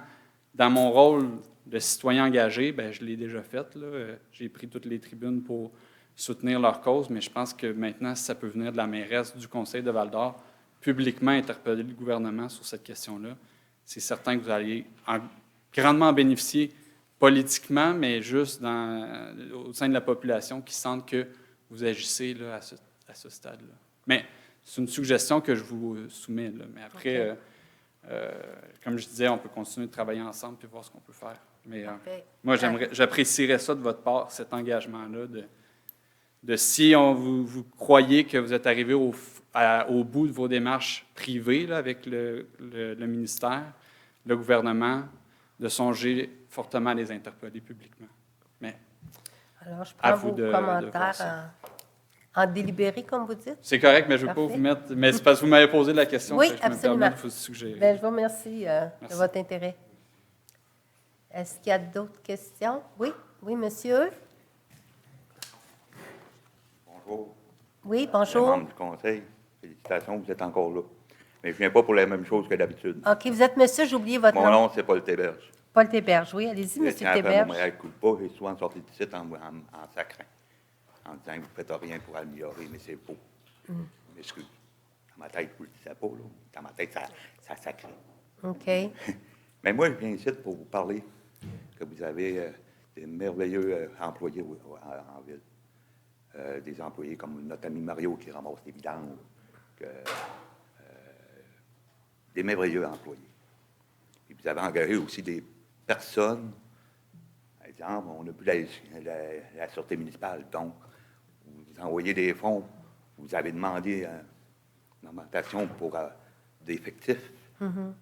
[SPEAKER 13] dans mon rôle de citoyen engagé. Bien, je l'ai déjà fait, là. J'ai pris toutes les tribunes pour soutenir leur cause, mais je pense que maintenant, si ça peut venir de la mairesse du Conseil de Val-d'Or, publiquement interpeller le gouvernement sur cette question-là, c'est certain que vous allez grandement bénéficier politiquement, mais juste au sein de la population qui sentent que vous agissez là, à ce stade-là. Mais c'est une suggestion que je vous soumets. Là. Mais après, comme je disais, on peut continuer de travailler ensemble et voir ce qu'on peut faire. Mais moi, j'apprécierais ça de votre part, cet engagement-là, de si vous croyez que vous êtes arrivé au bout de vos démarches privées là, avec le ministère, le gouvernement, de songer fortement à les interpeller publiquement. Mais
[SPEAKER 1] alors, je prends vos commentaires en délibéré, comme vous dites.
[SPEAKER 13] C'est correct, mais je ne veux pas vous mettre... Mais c'est parce que vous m'avez posé la question
[SPEAKER 1] oui,
[SPEAKER 13] que je
[SPEAKER 1] absolument.
[SPEAKER 13] me permets de vous suggérer.
[SPEAKER 1] Bien, je vous remercie de votre intérêt. Est-ce qu'il y a d'autres questions? Oui, oui, monsieur.
[SPEAKER 14] Bonjour.
[SPEAKER 1] Oui, bonjour.
[SPEAKER 14] Membre du conseil, félicitations, vous êtes encore là. Mais je ne viens pas pour la même chose que d'habitude.
[SPEAKER 1] OK, vous êtes monsieur, j'ai oublié votre nom.
[SPEAKER 14] Mon nom, c'est Paul Théberge.
[SPEAKER 1] Paul Théberge, oui, allez-y, monsieur Théberge.
[SPEAKER 14] Montréal ne coule pas, j'ai souvent sorti du site en sacrant, en disant que vous ne faites rien pour améliorer, mais c'est faux. Je m'excuse. Dans ma tête, je ne vous le disais pas, là. Dans ma tête, ça sacrait.
[SPEAKER 1] OK.
[SPEAKER 14] Mais moi, je viens ici pour vous parler que vous avez des merveilleux employés en ville. Des employés comme notre ami Mario qui ramasse les vidanges, des merveilleux employés. Puis vous avez engagé aussi des personnes, par exemple, on n'a plus la sûreté municipale, donc vous envoyez des fonds, vous avez demandé une augmentation pour d'effectifs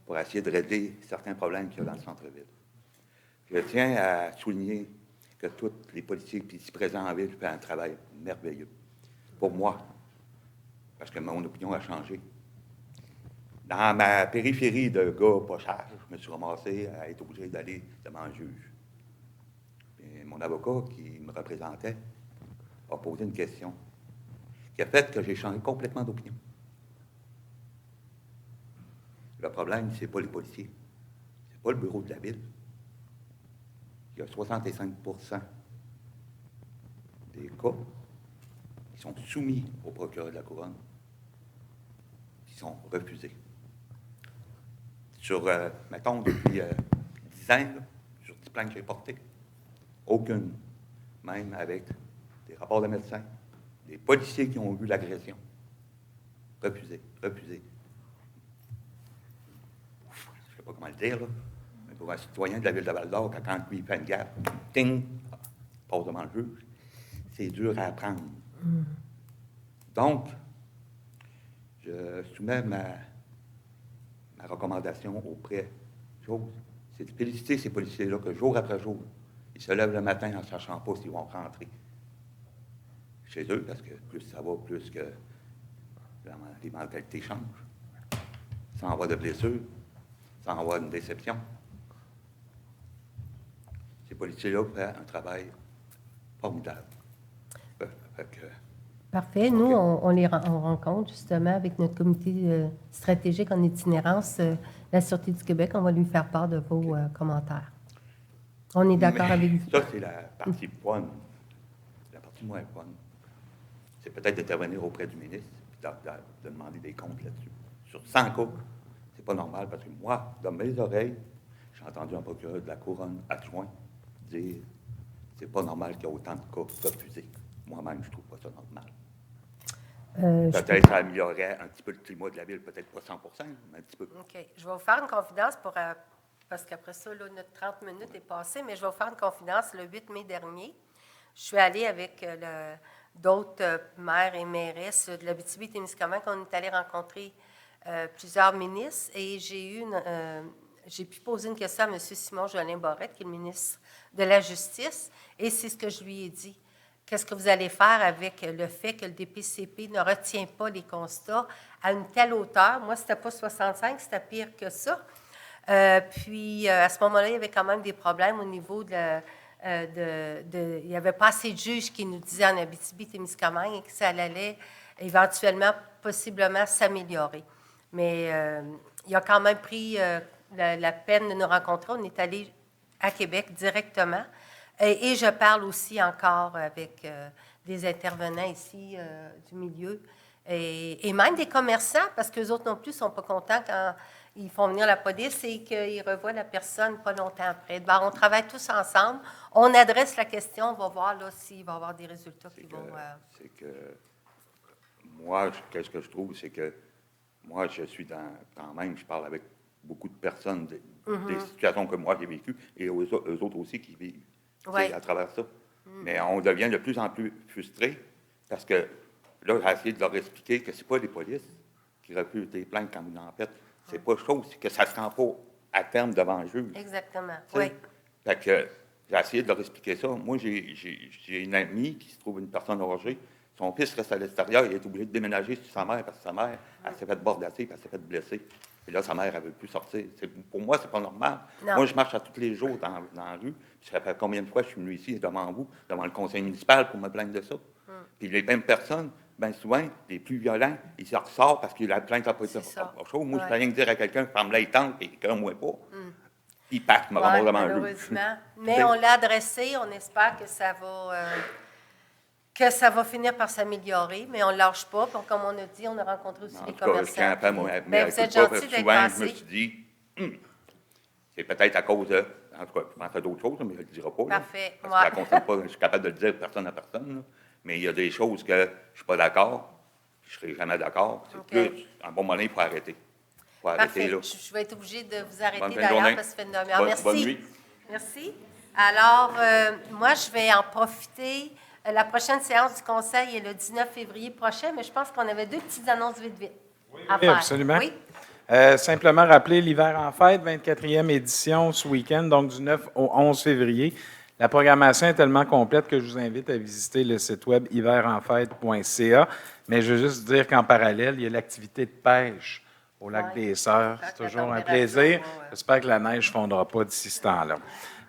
[SPEAKER 14] pour essayer de régler certains problèmes qu'il y a dans le centre-ville. Je tiens à souligner que tous les policiers ici présents en ville font un travail merveilleux. Pour moi, parce que mon opinion a changé. Dans ma périphérie de gars pas chers, je me suis ramassé à être obligé d'aller devant un juge. Et mon avocat qui me représentait a posé une question qui a fait que j'ai changé complètement d'opinion. Le problème, c'est pas les policiers, c'est pas le bureau de la ville. Il y a 65 des cas qui sont soumis au procureur de la Couronne, qui sont refusés. Sur, mettons, depuis 10 ans, là, sur 10 plaintes que j'ai portées, aucune, même avec des rapports de médecins, des policiers qui ont vu l'agression. Refusé. Je ne sais pas comment le dire, là. Pour un citoyen de la ville de Val-d'Or, quand lui fait une gaffe, ting, passe devant le juge, c'est dur à apprendre. Donc, je soumets ma recommandation auprès c'est de féliciter ces policiers-là que jour après jour, ils se lèvent le matin en ne sachant pas s'ils vont rentrer chez eux, parce que plus ça va, plus que les mentalités changent. Ça envoie de blessures, ça envoie une déception. Ces policiers-là font un travail formidable.
[SPEAKER 1] Parfait. Nous, on rencontre justement avec notre comité stratégique en itinérance, la Sûreté du Québec. On va lui faire part de vos commentaires. On est d'accord avec vous.
[SPEAKER 14] Ça, c'est la partie fun. La partie moins fun, c'est peut-être d'intervenir auprès du ministre et de demander des comptes là-dessus. Sur 100 cas, c'est pas normal parce que moi, dans mes oreilles, j'ai entendu un procureur de la Couronne adjoint dire c'est pas normal qu'il y ait autant de cas refusés. Moi-même, je trouve pas ça normal. Peut-être que ça améliorerait un petit peu le climat de la ville, peut-être pas 100 mais un petit peu.
[SPEAKER 1] OK. Je vais vous faire une confidence parce qu'après ça, là, notre 30 minutes est passée, mais je vais vous faire une confidence. Le 8 mai dernier, je suis allée avec d'autres maires et mairesses de l'Abitibi-Témiscamingue. On est allé rencontrer plusieurs ministres et j'ai eu j'ai pu poser une question à M. Simon-Jolin Barrette, qui est le ministre de la Justice, et c'est ce que je lui ai dit. Qu'est-ce que vous allez faire avec le fait que le DPCP ne retient pas les constats à une telle hauteur? Moi, c'était pas 65, c'était pire que ça. Puis, à ce moment-là, il y avait quand même des problèmes au niveau il n'y avait pas assez de juges qui nous disaient en Abitibi-Témiscamingue et que ça allait éventuellement, possiblement, s'améliorer. Mais il a quand même pris la peine de nous rencontrer. On est allé à Québec directement. Et je parle aussi encore avec des intervenants ici du milieu et même des commerçants, parce qu'eux autres non plus ne sont pas contents quand ils font venir la police et qu'ils revoient la personne pas longtemps après. Ben, on travaille tous ensemble, on adresse la question, on va voir là, s'il va y avoir des résultats qui vont...
[SPEAKER 14] C'est que moi, qu'est-ce que je trouve, c'est que moi, je suis quand même, je parle avec beaucoup de personnes, des situations que moi j'ai vécues, et eux autres aussi qui vivent.
[SPEAKER 1] Oui.
[SPEAKER 14] À travers ça. Mais on devient de plus en plus frustré parce que là, j'ai essayé de leur expliquer que c'est pas les polices qui refusent des plaintes quand ils en fait. C'est pas chose, c'est que ça ne se rend pas à terme devant le juge.
[SPEAKER 1] Exactement,
[SPEAKER 14] T'sais?
[SPEAKER 1] oui.
[SPEAKER 14] Fait que j'ai essayé de leur expliquer ça. Moi, j'ai une amie qui se trouve une personne âgée. Son fils reste à l'extérieur, il est obligé de déménager sur sa mère parce que sa mère, elle s'est fait bordasser et elle s'est fait blesser. Et là, sa mère, elle ne veut plus sortir. Pour moi, c'est pas normal.
[SPEAKER 1] Non.
[SPEAKER 14] Moi, je marche à tous les jours dans la rue. Ça fait combien de fois je suis venu ici devant vous, devant le conseil municipal pour me plaindre de ça. Puis les mêmes personnes, bien souvent, les plus violents, ils se ressortent parce que la plainte n'a pas été chaud. Moi, je peux rien dire à quelqu'un, ferme-la et tente, et quelqu'un ne moi pas. Ils partent, me ramassent devant le
[SPEAKER 1] malheureusement. Mais on l'a adressé, on espère que ça va finir par s'améliorer, mais on ne lâche pas. Puis, comme on a dit, on a rencontré aussi les commerçants.
[SPEAKER 14] Mais
[SPEAKER 1] vous êtes gentil d'être
[SPEAKER 14] souvent,
[SPEAKER 1] passé.
[SPEAKER 14] je me suis dit, c'est peut-être à cause de... En tout cas, je m'en fais d'autres choses, mais je ne le dirai pas.
[SPEAKER 1] Parfait.
[SPEAKER 14] Parce que ça concerne pas, je suis capable de le dire personne à personne. Là. Mais il y a des choses que je ne suis pas d'accord, je ne serai jamais d'accord. C'est plus, à un bon moment, il faut arrêter. Il faut arrêter, là.
[SPEAKER 1] Je vais être obligée de vous arrêter
[SPEAKER 14] Bonne
[SPEAKER 1] d'ailleurs parce que ça fait une demi-heure. Merci.
[SPEAKER 14] Bonne nuit.
[SPEAKER 1] Merci. Alors, moi, je vais en profiter. La prochaine séance du Conseil est le 19 février prochain, mais je pense qu'on avait deux petites annonces vite à faire.
[SPEAKER 3] Absolument.
[SPEAKER 1] Oui.
[SPEAKER 3] Simplement rappeler l'hiver en fête, 24e édition ce week-end, donc du 9 au 11 février. La programmation est tellement complète que je vous invite à visiter le site web hiverenfête.ca. Mais je veux juste dire qu'en parallèle, il y a l'activité de pêche au lac des Sœurs. C'est toujours un plaisir. J'espère que la neige ne fondra pas d'ici ce temps-là.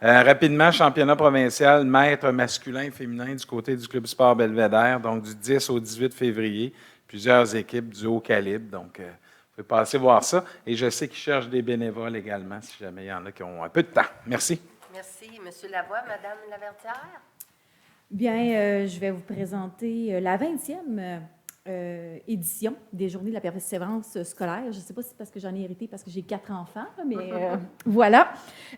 [SPEAKER 3] Rapidement, championnat provincial maître masculin et féminin du côté du Club Sport Belvédère, donc du 10 au 18 février. Plusieurs équipes du haut calibre, donc vous pouvez passer voir ça. Et je sais qu'ils cherchent des bénévoles également, si jamais il y en a qui ont un peu de temps. Merci.
[SPEAKER 1] Merci, M. Lavoie. Mme Laverdière?
[SPEAKER 5] Bien, je vais vous présenter la 20e édition des Journées de la persévérance scolaire. Je ne sais pas si c'est parce que j'en ai hérité, parce que j'ai 4 enfants, mais voilà.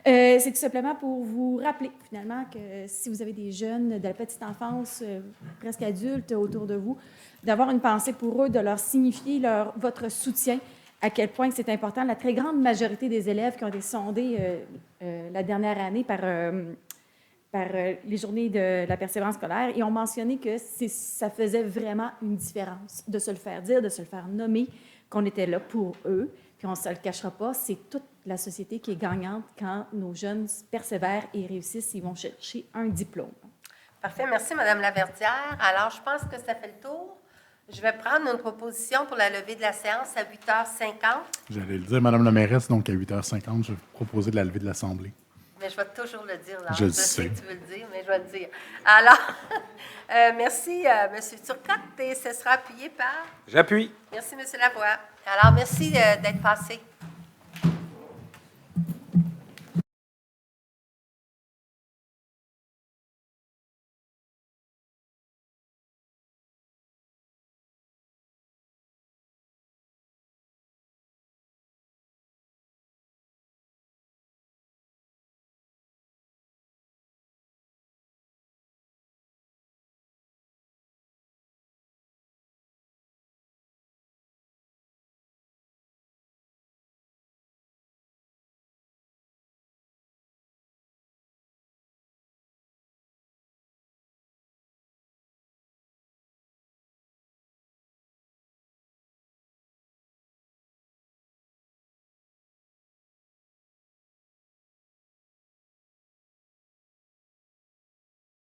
[SPEAKER 5] C'est tout simplement pour vous rappeler, finalement, que si vous avez des jeunes de la petite enfance, presque adultes autour de vous, d'avoir une pensée pour eux, de leur signifier votre soutien, à quel point c'est important. La très grande majorité des élèves qui ont été sondés la dernière année par les Journées de la persévérance scolaire et ont mentionné que ça faisait vraiment une différence de se le faire dire, de se le faire nommer, qu'on était là pour eux. Puis on ne se le cachera pas, c'est toute la société qui est gagnante quand nos jeunes persévèrent et réussissent, ils vont chercher un diplôme.
[SPEAKER 1] Parfait. Merci, Mme Laverdière. Alors, je pense que ça fait le tour. Je vais prendre une proposition pour la levée de la séance à 8h50.
[SPEAKER 2] J'allais le dire, Mme la mairesse, donc à 8h50, je vais vous proposer de la levée de l'Assemblée.
[SPEAKER 1] Mais je vais toujours le dire. Là.
[SPEAKER 2] Je le
[SPEAKER 1] sais
[SPEAKER 2] sais.
[SPEAKER 1] que tu veux le dire, mais je vais le dire. Alors, merci, M. Turcotte, et ce sera appuyé par...
[SPEAKER 3] J'appuie.
[SPEAKER 1] Merci, M. Lavoie. Alors, merci d'être passé.